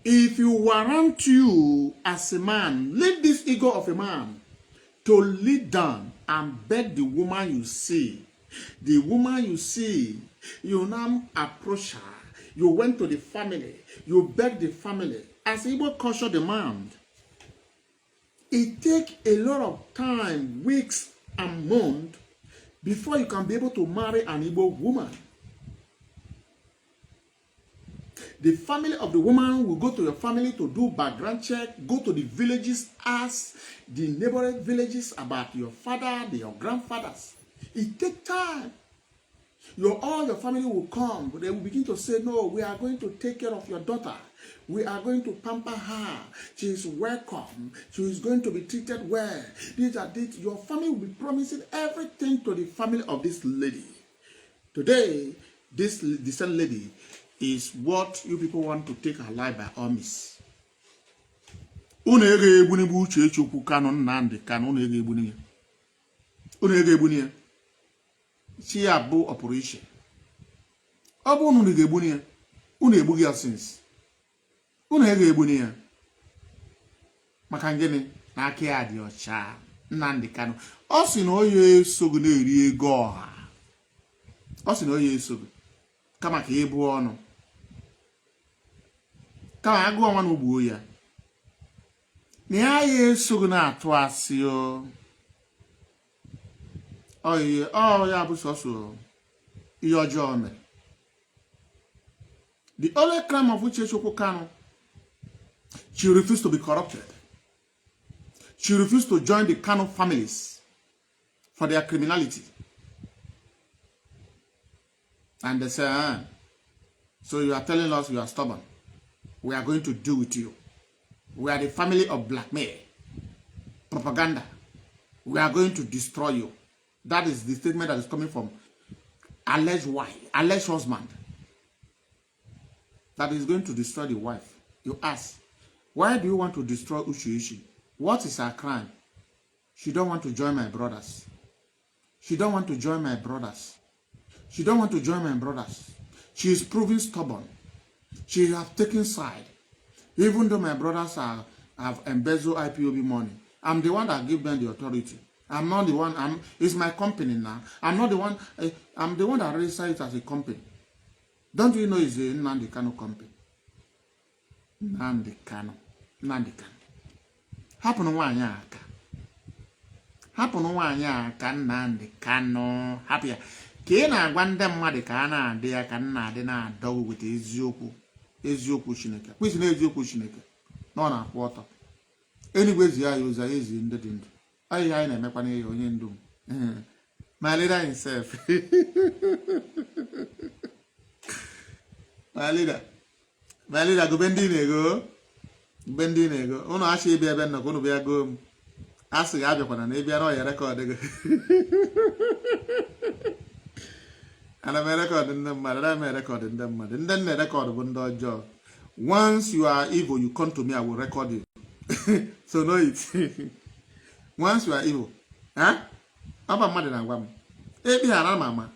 If you warrant you as a man, leave this ego of a man to lead down and beg the woman you see. The woman you see, you now approach her. You went to the family. You beg the family. As Igbo culture demand, it takes a lot of time, weeks and months, before you can be able to marry an Igbo woman. The family of the woman will go to your family to do background check, go to the villages, ask the neighboring villages about your father, your grandfathers. It takes time. All your family will come, but they will begin to say, no, we are going to take care of your daughter. We are going to pamper her. She is welcome. She is going to be treated well. Your family will be promising everything to the family of this lady. Today, this same lady is what you people want to take her life by all means. Unu ege ebuni bu uche chukwu Kanu Nnamdi Kanu unu ege ebuni ya. Unu ege ebuni ya. Chi ya bụ operation. Ọ bụ unu ege ebuni ya. Unu egbugi ya since. Unu ege ebuni ya. Maka ngene na aka ya dị ọcha. Nnamdi Kanu. Ọ sị na oye esogo na-eri ego ọha. Ọ sị na oye esogo. Kama ka ebu ọnụ. Kama agụ ọnwa n'ugbo ya. Na ya esogo na-atụ asị o. Ya bụ sọsọ ihe ọjọọ mere. The only crime of which Chukwu Kanu, she refused to be corrupted. She refused to join the Kanu families for their criminality. And they say, so you are telling us you are stubborn. We are going to deal with you. We are the family of blackmail, propaganda. We are going to destroy you. That is the statement that is coming from alleged wife, alleged husband. That is going to destroy the wife. You ask, why do you want to destroy Uchi? What is her crime? She don't want to join my brothers. She don't want to join my brothers. She don't want to join my brothers. She is proving stubborn. She has taken side. Even though my brothers have embezzled IPOB money, I'm the one that gave them the authority. I'm not the one. It's my company now. I'm not the one. I'm the one that registered it as a company. Don't you know it's a Nnamdi Kanu company? Nnamdi Kanu. Hapụ nwaanyị aka. Hapụ nwaanyị aka Nnamdi Kanu. Hapụ ya. Ka ị na-agwa ndị mmadụ ka a na-adị ya ka nna adị na-adọgbu wete eziokwu Chineke. Kwesị na eziokwu Chineke. Na ọ na-akwụ ọtọ. Enigwe ezi ya ụzọ ezi ndị dị ndụ. Anyị na-emekwa n'ihe onye ndu. My leader himself. My leader go bendi nego. Bendi nego. Unu ashi ibi ebe nnọkọ unu bịa go m. Asị ga abịakwana na ịbịa na ọya rekọd ego. Ana m rekọd ndị mmadụ, ana m rekọd ndị mmadụ. Ndị nne rekọd bụ ndị ọjọọ. Once you are evil, you come to me, I will record you. So know it. Once you are evil, Aba mmadụ na-agwa m. Ebi hara mama.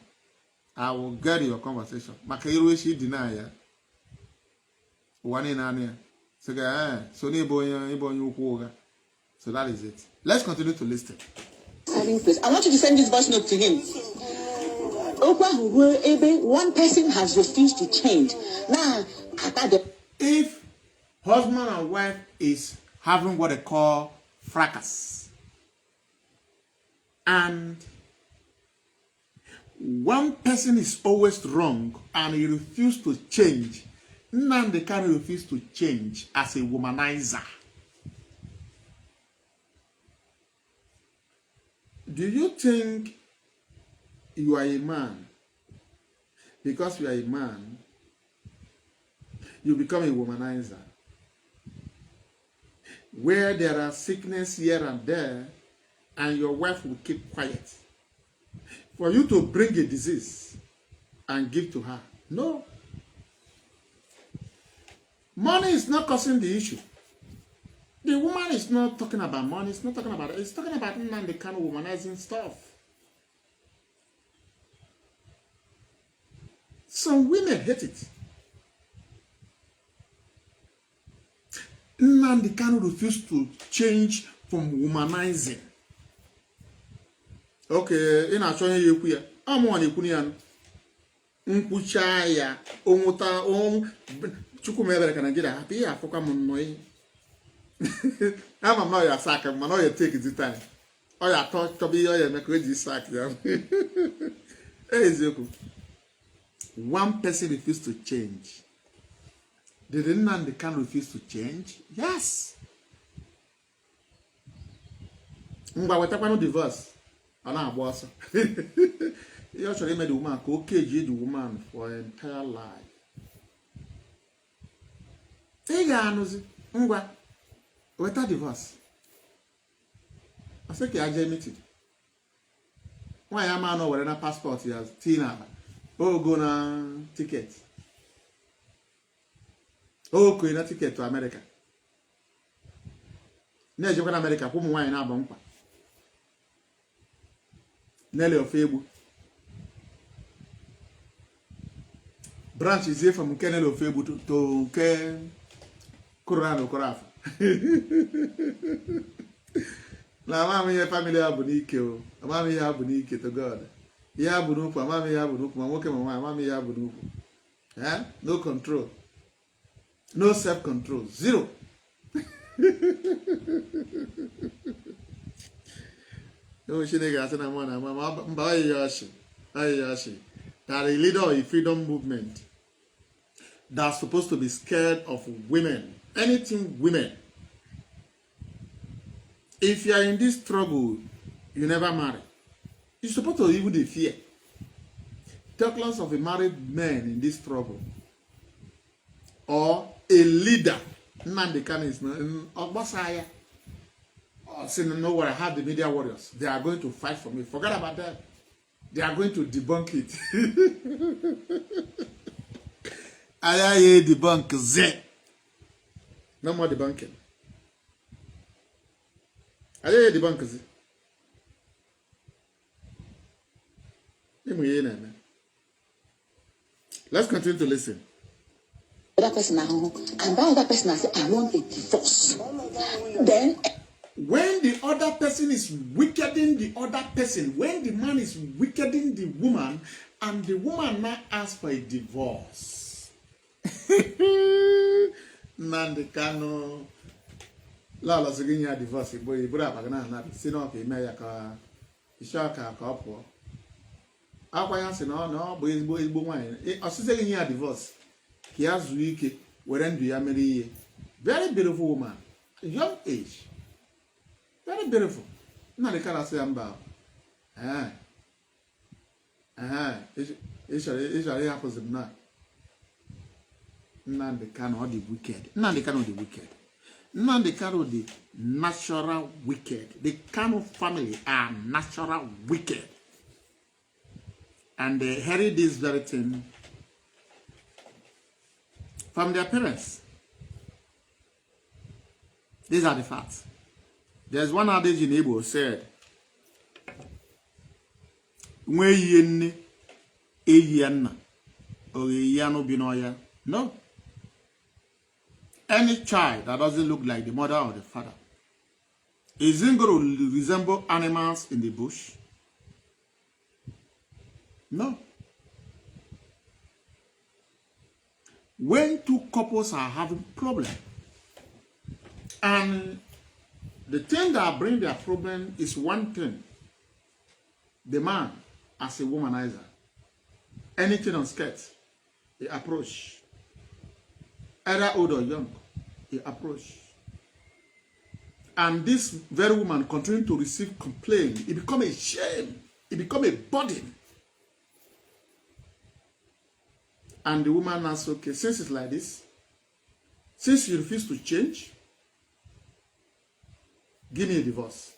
I will get your conversation. Maka iru echi deny ya. Ụwa niile anụ ya. So na ịbụ onye ukwu ụgha. So that is it. Let's continue to listen. I want you to send this voice note to him. One person has refused to change. Now, if husband and wife is having what they call fracas, and one person is always wrong and he refuses to change, Nnamdi Kanu refused to change as a womanizer. Do you think you are a man? Because you are a man, you become a womanizer. Where there are sickness here and there, and your wife will keep quiet. For you to bring a disease and give to her. No. Money is not causing the issue. The woman is not talking about money. It's not talking about it. It's talking about the kind of womanizing stuff. Some women hate it. Nnamdi Kanu refused to change from womanizing. Okay, in a showing you queer. I'm one Ikunian. Nkuchaya, Omuta, Chukumere can get a happy Afokamonoi. I'm not your sack, and Manoya take it the time. Oh, I thought to be a crazy sack. One person refused to change. Did Nnamdi Kanu refuse to change? Yes. But we talk about divorce. I'm boss. He actually made the woman cage the woman for her entire life. Without divorce. I said, I meeting. Why am I not wearing a passport? He has Tina. Oh, go na ticket. Oh, go na ticket to America. Ne je kwa America, kwa mwa ina abampa. Nele ofebu. Branch is here from Kenele ofebu to ke Kurano Korafa. Na mama ya family abunike o. Mama ya abunike to God. Ya abunuku, mama ya abunuku, mwoke mama ya abunuku. No control. No self-control. Zero. No shinega asana mwana mama mbaye yashi. That a leader of a freedom movement that's supposed to be scared of women. Anything women. If you are in this struggle, you never marry. You're supposed to even fear. Talk less of a married man in this struggle. Or a leader. Nnamdi Kanu is not Ogbosaya. Or saying, no, what I have the media warriors. They are going to fight for me. Forget about that. They are going to debunk it. I debunk Z. No more debunking. I debunk Z. Let's continue to listen. That person now, and that other person I say, I want a divorce. Then When the other person is wickeding the other person, when the man is wickeding the woman, and the woman now asks for a divorce. Nnamdi Kanu, Lala Siginya divorce, boy, brother, Bagana, Sino, Mayaka, Ishaka, couple. Aqua say no, boys, wine. I say here divorce. He has weak, wherein do you marry? Very beautiful woman, young age. Very beautiful. Now the kind of say about. It shall happen now. Nnamdi Kanu the wicked. Nnamdi Kanu the wicked. Nnamdi Kanu the natural wicked. The Kanu family are natural wicked. And they inherit this very thing from their parents. These are the facts. There's one adage in Igbo said, no. Any child that doesn't look like the mother or the father isn't going to resemble animals in the bush. No. When two couples are having problem, and the thing that brings their problem is one thing. The man, as a womanizer, anything on skirts, he approach. Either old or young, he approach. And this very woman continue to receive complaint. It become a shame. It become a burden. And the woman asks, okay, since it's like this, since you refuse to change, give me a divorce.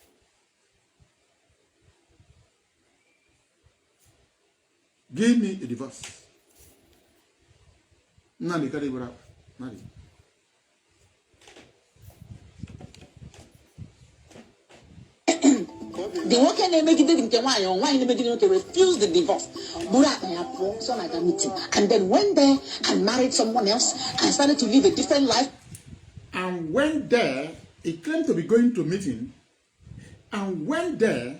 Give me a divorce. Nnamdi Kanu. The one can make it in why they make it to refuse the divorce. And then went there and married someone else and started to live a different life. And went there, he claimed to be going to meeting, and went there,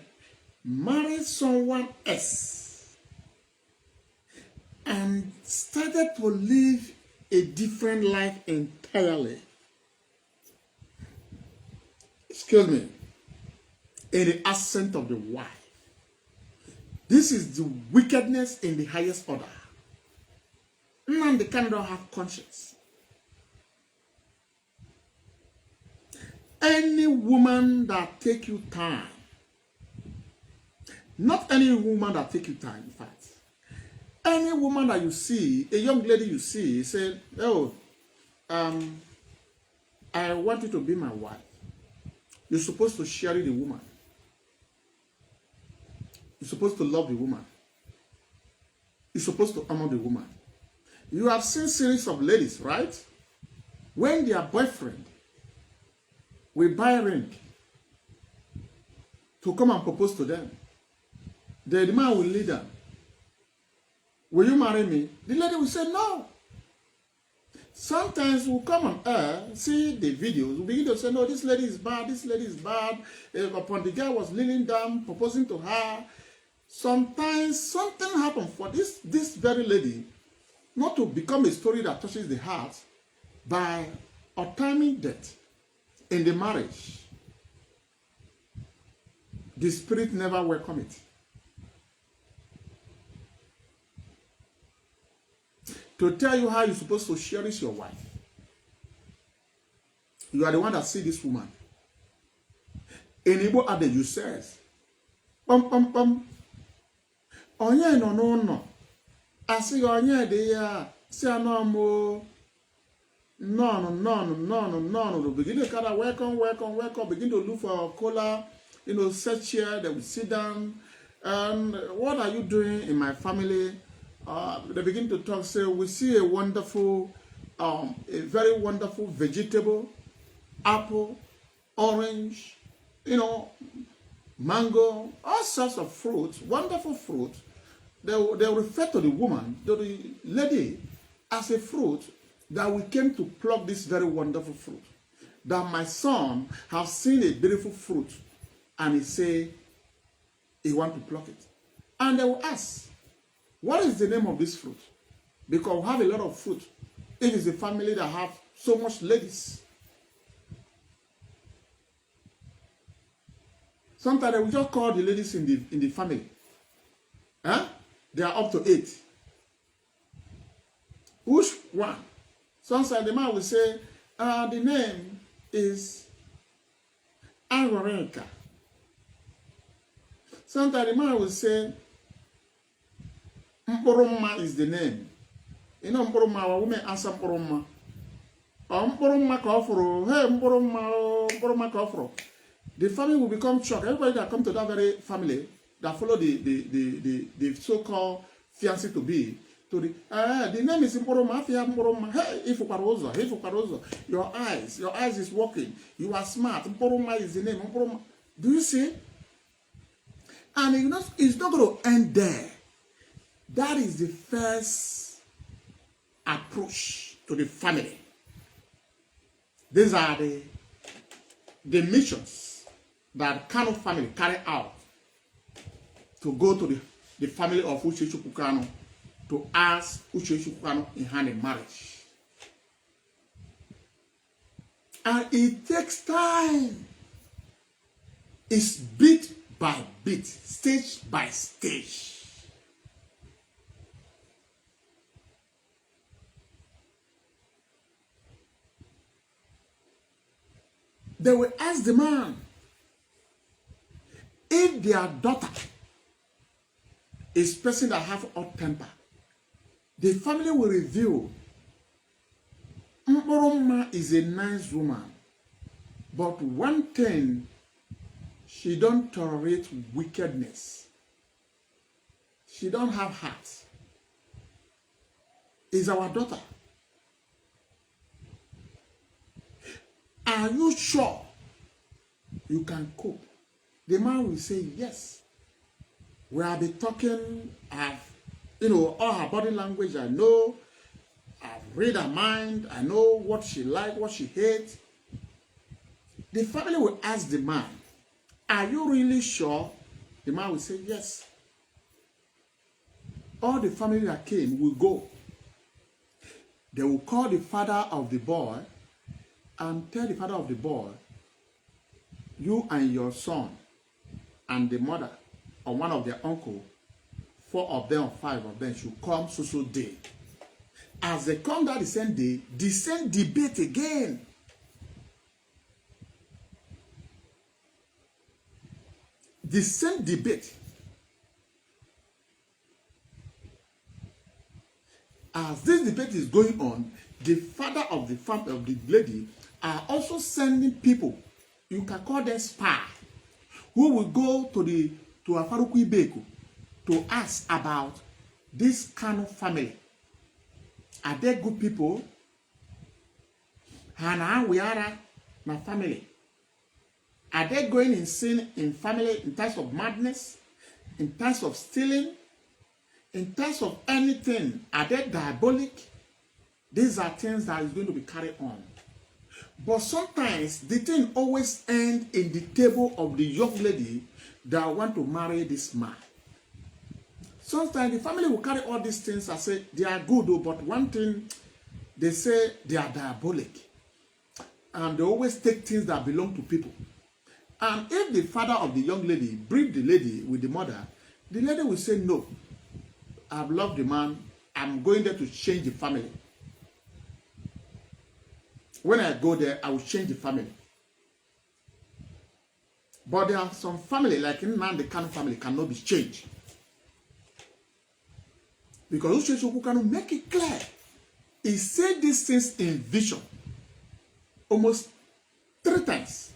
married someone else, and started to live a different life entirely. Excuse me. In the accent of the wife. This is the wickedness in the highest order. Nnamdi Kanu don't have conscience. Any woman that take you time, not any woman that take you time, in fact, any woman that you see, a young lady you see, say, oh, I want you to be my wife. You're supposed to share the woman. You're supposed to love the woman. You're supposed to honor the woman. You have seen series of ladies, right? When their boyfriend will buy a ring to come and propose to them, the man will lead them. Will you marry me? The lady will say no. Sometimes we'll come on air, see the videos, we'll begin to say, no, this lady is bad, this lady is bad. Upon the guy was kneeling down, proposing to her. Sometimes something happened for this very lady not to become a story that touches the heart by timing death in the marriage. The spirit never welcomed it. To tell you how you're supposed to cherish your wife. You are the one that see this woman. In Igbo adage, you says, pum pum pum. Onye no. I see onye de ya. See no mo. No. Begin to kind of welcome. Begin to look for a cola. Search here. They will sit down. And what are you doing in my family? They begin to talk. Say we see a wonderful, a very wonderful vegetable, apple, orange, mango, all sorts of fruits, wonderful fruit. They refer to the woman, to the lady, as a fruit that we came to pluck this very wonderful fruit. that my son have seen a beautiful fruit and he say he want to pluck it. And they will ask, what is the name of this fruit? Because we have a lot of fruit. It is a family that have so much ladies. Sometimes they will just call the ladies in the family. Huh? They are up to 8. Which one? Sometimes the man will say, the name is Angorenka. Sometimes the man will say, Mporoma is the name. You know Mporoma, our women answer Mporoma. Mporoma Kofro, hey Mporoma Kofro. The family will become shocked. Everybody that come to that very family that follow the so-called fiancé to be, to the name is Mporoma. Hey, if Ukarozo, your eyes is working. You are smart. Mporoma is the name. Mporoma. Do you see? And it's not going to end there. That is the first approach to the family. These are the missions that Kanu family carry out to go to the family of Uchechu Kanu to ask Uchechu Kanu in hand in marriage. And it takes time. It's bit by bit, stage by stage. They will ask the man if their daughter is person that have hot temper. The family will reveal Mporoma is a nice woman, but one thing, she don't tolerate wickedness. She don't have heart. Is our daughter. Are you sure you can cope? The man will say, yes. We have been talking, all her body language, I know. I've read her mind. I know what she likes, what she hates. The family will ask the man, are you really sure? The man will say, yes. All the family that came will go. They will call the father of the boy and tell the father of the boy, you and your son and the mother or one of their uncle, 4 of them or 5 of them should come so day. As they come that the same day, the same debate again. The same debate. As this debate is going on, the father of the family of the lady are also sending people, you can call them spy, who will go to Afaruku Ibeku to ask about this Kanu family. Are they good people? Hana Wiara na family. Are they going in sin in family in terms of madness, in terms of stealing, in terms of anything? Are they diabolic? These are things that is going to be carried on. But sometimes the thing always ends in the table of the young lady that want to marry this man. Sometimes the family will carry all these things and say they are good, though, but one thing they say they are diabolic. And they always take things that belong to people. And if the father of the young lady bring the lady with the mother, the lady will say, no, I've loved the man, I'm going there to change the family. When I go there, I will change the family. But there are some family, like in Nnamdi Kanu family, cannot be changed. Because Uchechu Kanu make it clear. He said these things in vision almost 3 times.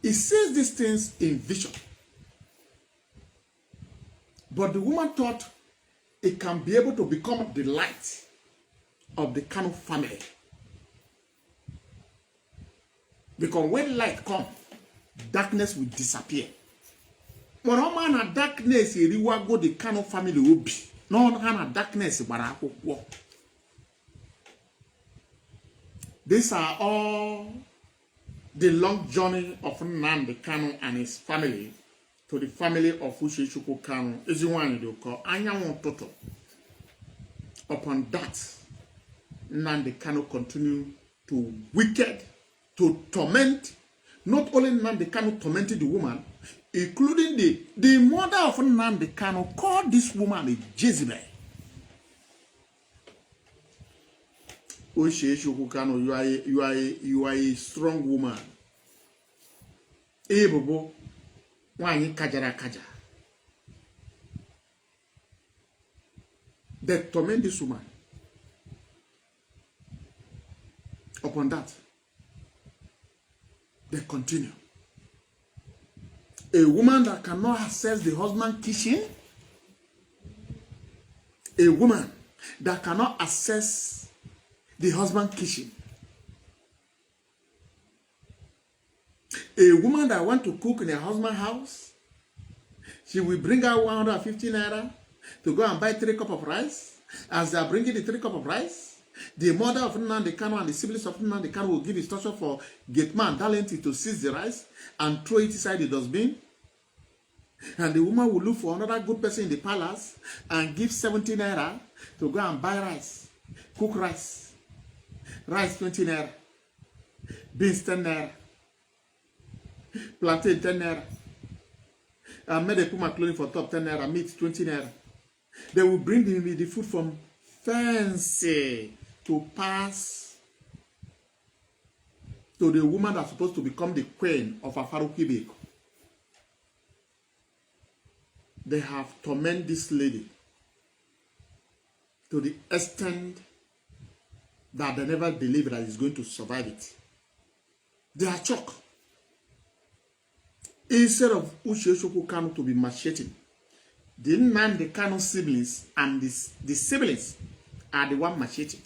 He says these things in vision. But the woman thought it can be able to become the light of the Kanu family. Because when light comes, darkness will disappear. When a man at darkness, he will go the Kanu family will be. No man at darkness, but I will walk. These are all the long journey of Nnamdi Kanu and his family to the family of Ushechukwu Kanu. Is the one you call Anyanwụ Toto. Upon that, Nnamdi Kanu continue to wicked, to torment. Not only Nnamdi Kanu tormented the woman, including the mother of Nnamdi Kanu called this woman a Jezebel. Ushechukwu Kanu, you are a strong woman. Ipob, wanyi kajara kaja. They torment this woman. Upon that, they continue. A woman that cannot access the husband's kitchen, a woman that cannot access the husband's kitchen, a woman that wants to cook in her husband's house, she will bring out 150 naira to go and buy 3 cups of rice. As they are bringing the 3 cups of rice, the mother of Nnamdi Kanu and the siblings of Nnamdi Kanu will give instruction for gateman Dalenti to seize the rice and throw it inside the dustbin. And the woman will look for another good person in the palace and give 70 naira to go and buy rice, cook rice. Rice 20 naira, beans 10 naira, plantain 10 naira, and made a puma clothing for top 10 naira, meat 20 naira. They will bring the food from fancy to pass to the woman that's supposed to become the queen of Afaruki. They have tormented this lady to the extent that they never believe that he's going to survive it. They are shocked. Instead of Ushechukwu Kanu to be macheting, the Nnamdi Kanu siblings and the siblings are the one macheting.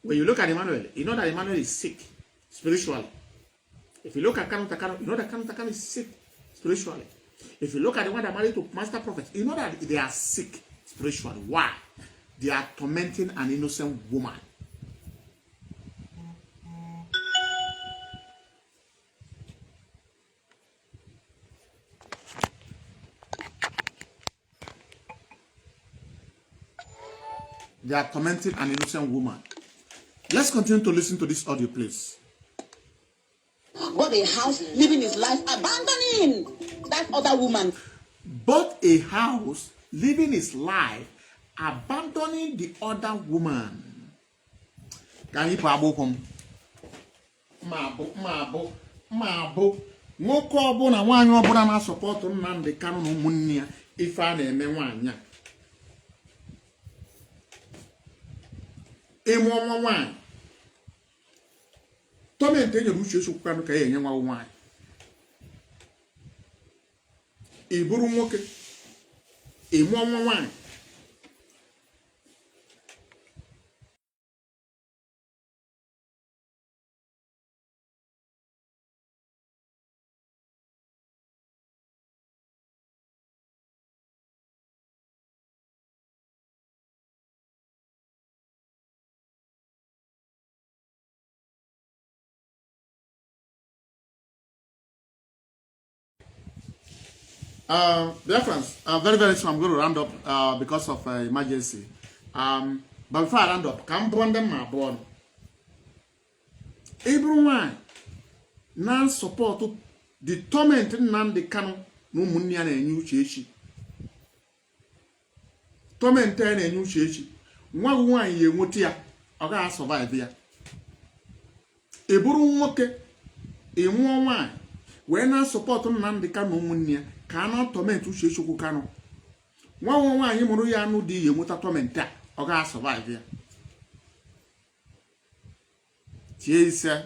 When you look at Emmanuel, you know that Emmanuel is sick spiritually. If you look at Kanu Takano, you know that Kanu Takano is sick spiritually. If you look at the one that married to Master Prophet, you know that they are sick spiritually. Why? They are tormenting an innocent woman. They are tormenting an innocent woman. Let's continue to listen to this audio, please. Bought a house, living his life, abandoning that other woman. Bought a house, living his life, abandoning the other woman. Can you put Mabo. Nwoke ọbụla nwaanyị ọbụla na support Nnamdi Kanu na ụmụnne ya ife a na-eme nwaanyị a. Ịmụ ọnwa nwaanyị. Tọment enyere Ushechukwu Kanu ka ya enye nwa nwaanyị. Ị bụrụ nwoke. Ịmụ ọnwa nwaanyị. Biafrans, very, very soon I'm going to round up because of emergency. But before I round up, can burn them my born. Everyone now support the torment Nnamdi Kanu no money and a new chechi. Torment and a new chechi. One year mutia, I gotta survive here. A buru woke, a one when I support Nnamdi Kanu money. Cannot torment Ushechukwu Kanu. One you ya no di you muta torment or gas survive here. Jesus,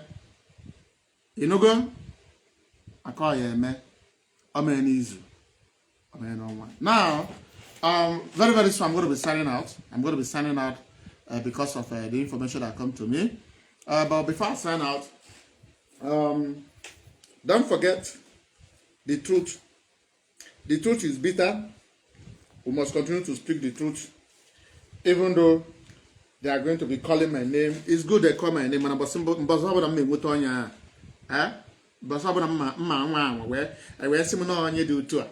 you know go? I call you man. Amen easy. Amen on one. Now, very, very soon I'm going to be signing out. I'm going to be signing out because of the information that come to me. But before I sign out, don't forget the truth. The truth is bitter. We must continue to speak the truth. Even though They are going to be calling my name. It's good they call my name, and but I'm with Tonya. Eh? But some of them, where I wear some no you do too.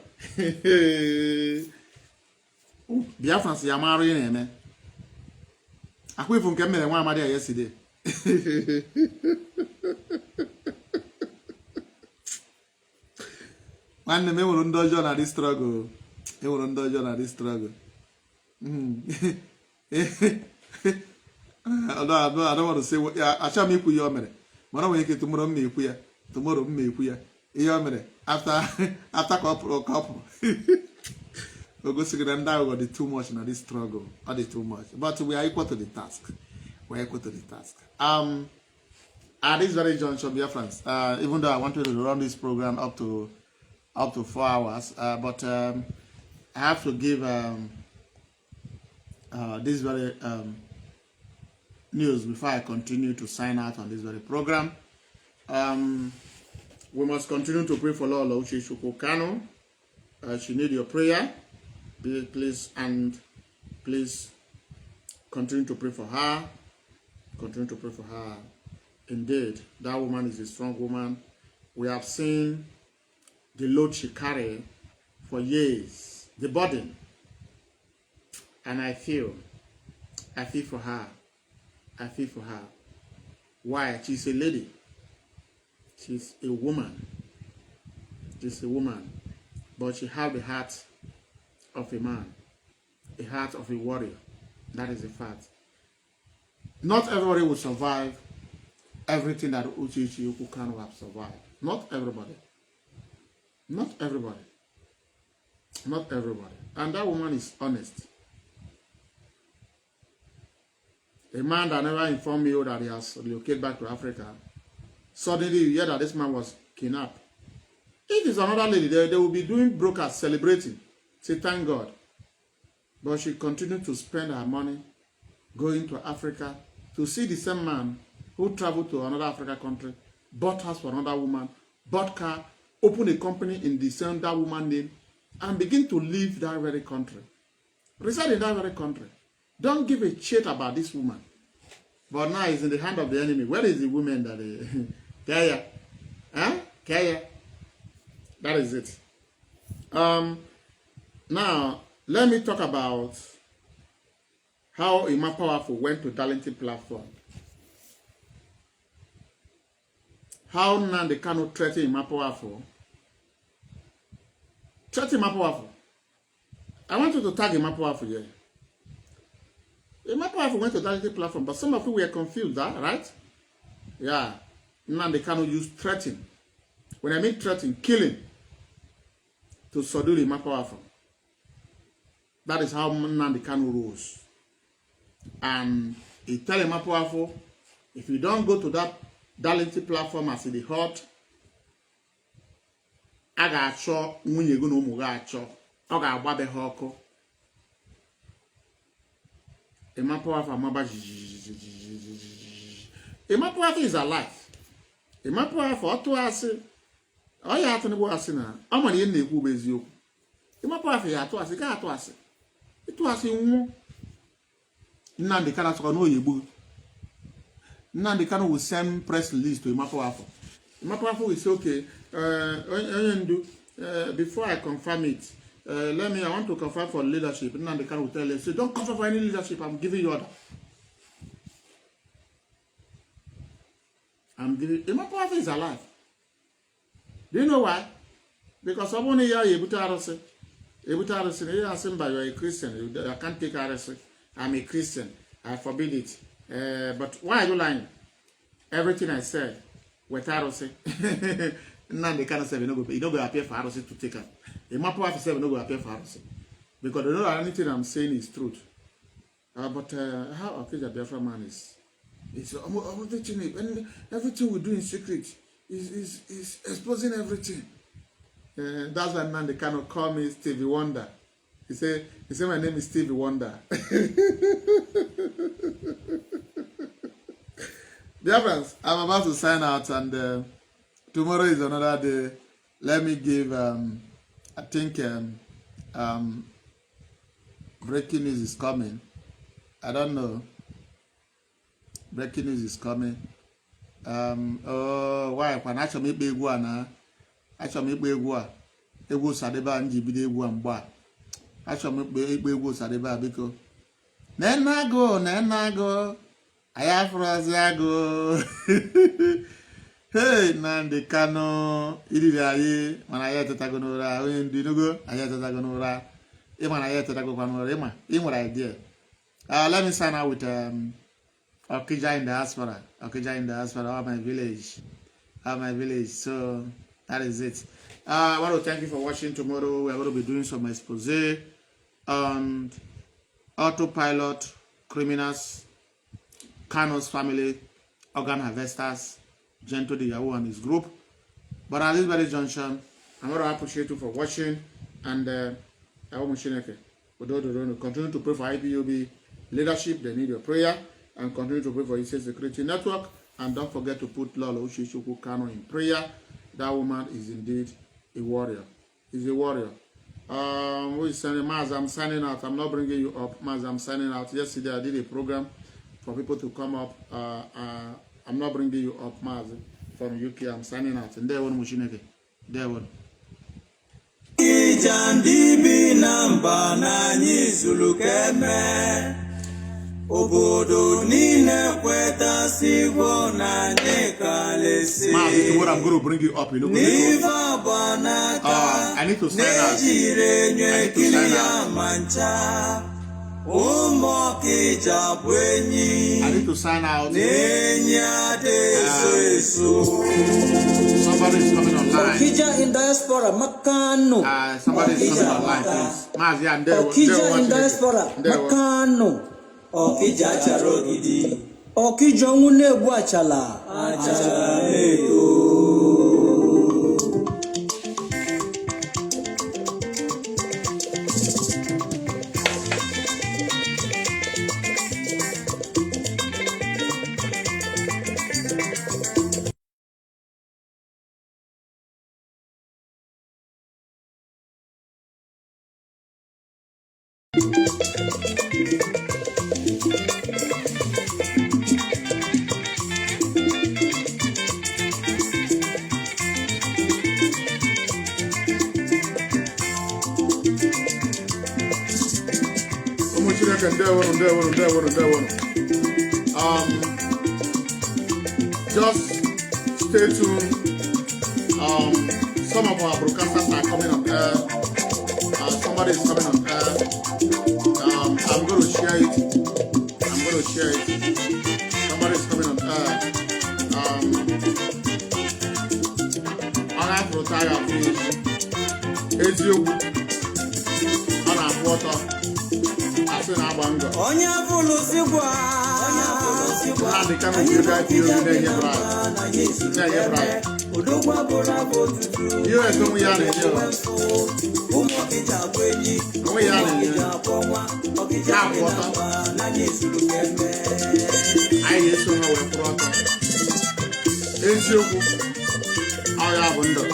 Biafrans, you are marrying, man. I quit from coming and one there yesterday. One name will indulge on this struggle. He will indulge on this struggle. I don't want to say what I shall make with your minute. One week tomorrow, me queer. Tomorrow, me queer. Your minute. After couple. We'll go see them down with the too much in this struggle. Or the too much. But we are equal to the task. We're equal to the task. At this very juncture, Biafrans, even though I wanted to run this program up to 4 hours, but I have to give this very news before I continue to sign out on this very program. We must continue to pray for Lord Kanu. She needs your prayer, please, and please continue to pray for her. Continue to pray for her. Indeed, that woman is a strong woman. We have seen the load she carried for years, the burden, and I feel for her. I feel for her. Why? She's a lady. She's a woman. She's a woman, but she has the heart of a man, the heart of a warrior. That is a fact. Not everybody will survive everything that Uchichi Kanu have survived. Not everybody. Not everybody. Not everybody. And that woman is honest. A man that never informed you that he has relocated back to Africa, suddenly you hear that this man was kidnapped. If it's another lady, they will be doing brokers, celebrating. Say, thank God. But she continued to spend her money going to Africa to see the same man who traveled to another African country, bought house for another woman, bought car, opened a company in the same that woman name, and begin to leave that very country. Reside in that very country. Don't give a shit about this woman. But now it's in the hand of the enemy. Where is the woman that Kaya? Huh? Kaya? That is it. Now, let me talk about how Ima Powerful went to Darlington platform. How Nnamdi Kanu threatened Ima Powerful. Threatened Ima Powerful. I want you to tag Ima Powerful here. Ima Powerful went to Darlington platform, but some of you were confused, right? Yeah. Nnamdi Kanu used threatening. When I mean threatening, killing, to subdue Ima Powerful. That is how Nnamdi Kanu rose. And he tell Ima Powerful, if you don't go to that Darlington platform as the hot, I got show when you go no more got show. I got babe hoko. Ima Powerful maba. Ima Powerful is alive. Ima Powerful to us. Oh yeah, to go asina. I'm on the end of the Ima Powerful ya to us. Got to us. It was in Nnamdi Kanu no yebu. Nnamdi Kanu will send press release to Ima Powerful. Ima Powerful will say, okay, before I confirm it, I want to confirm for leadership. Nnamdi Kanu will tell you, so don't confirm for any leadership, I'm giving you order. Ima Powerful is alive. Do you know why? Because someone here, Ebutarose, you are a Christian, I can't take RSC. I'm a Christian. I forbid it. But why are you lying? Everything I said, without say, now they can't say you don't go appear for RSC to take up. The map of say we don't go appear for RSC because they know anything I'm saying is truth. But how okay the Biafra man is everything we do in secret is exposing everything. That's why man they cannot call me Stevie Wonder. He said my name is Stevie Wonder. Dear friends, I'm about to sign out, and tomorrow is another day. Let me give I think breaking news is coming. I don't know. Breaking news is coming. Oh, why? When I shall make big one, I shall make big one. It was Sadeba and GBD one bar. I shall make big Sadeba because. Then I go. I have Razago. Hey, Nnamdi Kanu. Idiaye. Man, I had to tagonora. When do you go? I had to tagonora. Even I had to tagonora. In what idea? Let me sign out with Okija in diaspora. Okija in diaspora. All my village. So that is it. I want to thank you for watching. Tomorrow we are going to be doing some expose on autopilot criminals, Kanu's family, organ harvesters, Gento the Yahoo and his group. But at this very junction, I want to appreciate you for watching, and I want to continue to pray for IPOB leadership. They need your prayer, and continue to pray for East Security Network. And don't forget to put Lolo Ushishuku Kanu in prayer. That woman is indeed a warrior. Is a warrior. Who is sending Mazi? I'm signing out. I'm not bringing you up, Mazi. I'm signing out. Yesterday I did a program for people to come up. I'm not bringing you up, Mazi, from UK. I'm signing out. And there one Mushineke. There one. Obodo nine kweta sigwo na nekalesi. Mazi, tomorrow I'm going to bring you up. You know, I need to sign out. I need to sign out. Somebody is coming online. Okija in diaspora, Makano. Somebody is coming online, please. Mazi, I'm there. Okija in diaspora, Makano. Okija charogidi. Okija ngune guachala. Achala ego. Just stay tuned. Some of our broadcasters are coming on air. Somebody is coming on air. I'm going to share it. Somebody is coming on air. On our photography, Ezio, on our water. Onya Fulusigwa, Nnamdi Kanu will guide you in the year. Udugwa Borabo Tutu, You are going to Umokija Bweni, Umokija Poma, Okija Poma, Nani Sulukeme. I hear so how we're brought up. Ezioku, I have wonder.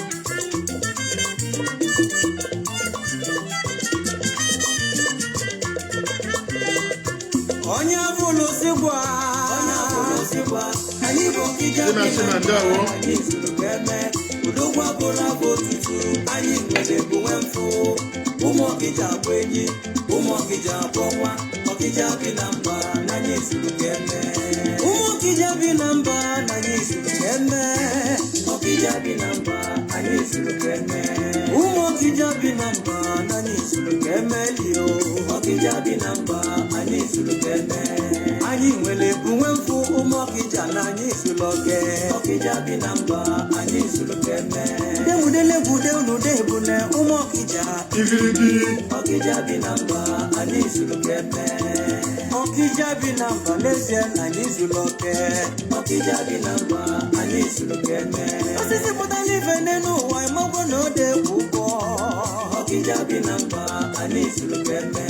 Onya Fulusigwa, Ani Bokija Ani Sulukeme, Udugwa Borabo Tutu, Ani Mwelebu Wemfu, Umokija Bweni, Umokija Poma, Okija Binamba, Nani Sulukeme. Umokija Binamba, Nani Sulukeme. Okija Binamba, Nani Sulukeme. Umokija Binamba, Nani Sulukeme Lio. Okija Binamba, Nani Sulukeme. Ani Mwelebu Wemfu, Umokija Nani Suluke. Okija Binamba, Nani Sulukeme. Demudele Bude Unudebune, Umokija. Okija Binamba, Nani Sulukeme. Okija Binamba, Lesia Nani Suluke. Okija Binamba, Nani Sulukeme. Osisi Mutali Venenu, Waimogo no de Ugo. Okija Binamba, Nani Sulukeme.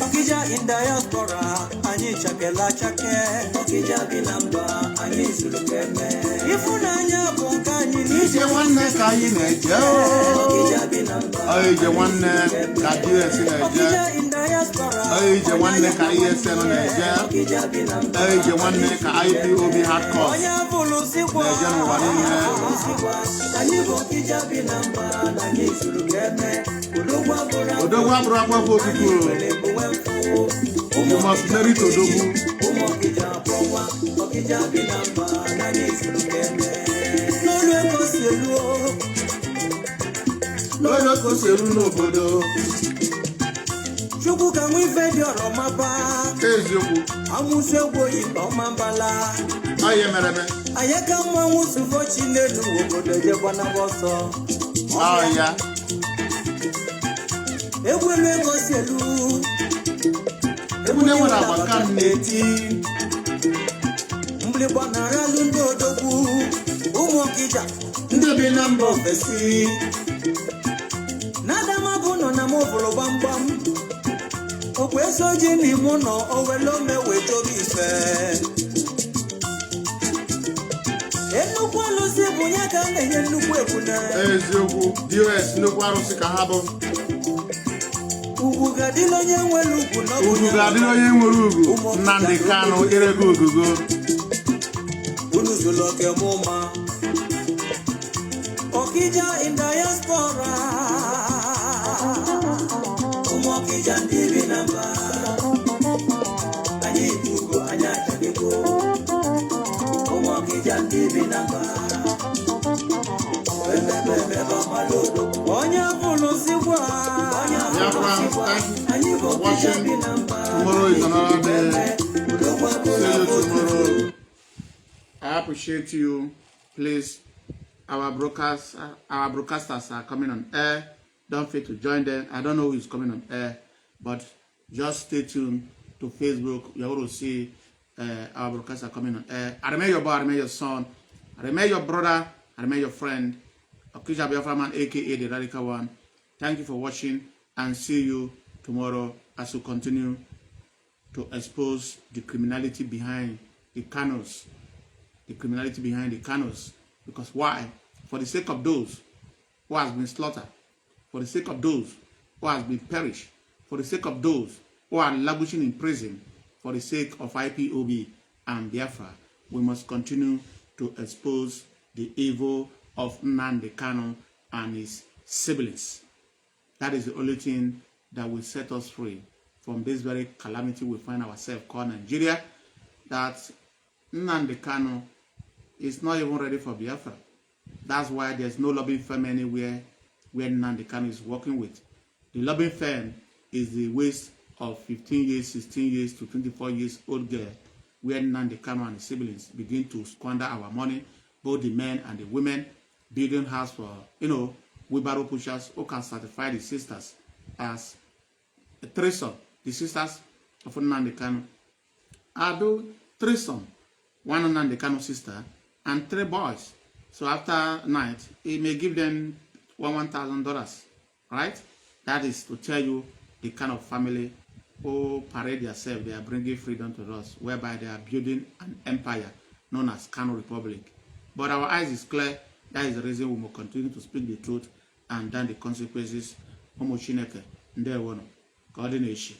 Okija in diaspora, Ani Chakela Chake. Okija Binamba, Nani Sulukeme. Ifuna Nya Bonkani, ije nwanne ka anyị na-eje ije nwanne ka DS na-eje ije nwanne ka ESN na-eje ije nwanne ka IPOB hardcore na-eje n'ụwa niile odogwu abụrụ agbapụ okike you must merit odogwu n'olu eko si elu n'obodo Chukwu ka nwe ife dị ọrọ maba eziokwu amụsụ egwu oyi na ọma mbala aye mereme anyị ka mma nwụsụfọ chi n'elu obodo jekwana ọsọ ya egwu elu ego si elu egwu na-enwere agba ka m na-eti mgbịrịgba na-aralụ ndị odogwu ụmụ ọkịja ndị bi na mba ofesi n'adama bụ nọ na mụbụrụ gbamgbam okwu eso ji n'ime ụlọ owele ome wejobi ife nnukwu alụsị bụ nye ka a na-enye nnukwu ebune eziokwu DOS nnukwu arụsị ka ha bụ ugwu ga-adịla onye nwere ugwu ugwu ga-adịrị onye nwere ugwu Nnamdi Kanu irego ogogo unu zụlọ kemụma Okija in diaspora ụmụ Okija ndị bi na mba anyị ibugo anyị achagego ụmụ Okija ndị bi na mba onye bụrụ sikwa anyị bụ Okija bi na mba tomorrow is another day. See you tomorrow. I appreciate you. Please, our broadcasters are coming on air. Don't fail to join them. I don't know who is coming on air, but just stay tuned to Facebook. You're going to see our broadcasters are coming on air. I remember your boy, I remember your son, I remember your brother, I remember your friend, Okija Biafra man, aka the Radical One. Thank you for watching, and see you tomorrow as we continue to expose the criminality behind the Kanus. The criminality behind the Kanus. Because why? For the sake of those who has been slaughtered, for the sake of those who has been perished, for the sake of those who are languishing in prison, for the sake of IPOB and Biafra, we must continue to expose the evil of Nnamdi Kanu and his siblings. That is the only thing that will set us free from this very calamity we find ourselves called Nigeria, that Nnamdi Kanu is not even ready for Biafra. That's why there's no lobbying firm anywhere where Nnamdi Kanu is working with. The lobbying firm is the waste of 15 years, 16 years to 24 years old girl, where Nnamdi Kanu and his siblings begin to squander our money, both the men and the women, building house for, wheelbarrow pushers who can certify the sisters as a threesome. The sisters of Nnamdi Kanu are threesome. One Nnamdi Kanu sister and 3 boys. So after night, he may give them $1,000, right? That is to tell you the kind of family who parade themselves. They are bringing freedom to us, whereby they are building an empire known as Kanu Republic. But our eyes is clear. That is the reason we will continue to speak the truth and then the consequences. Homo Chineke, Ndewono, coordination.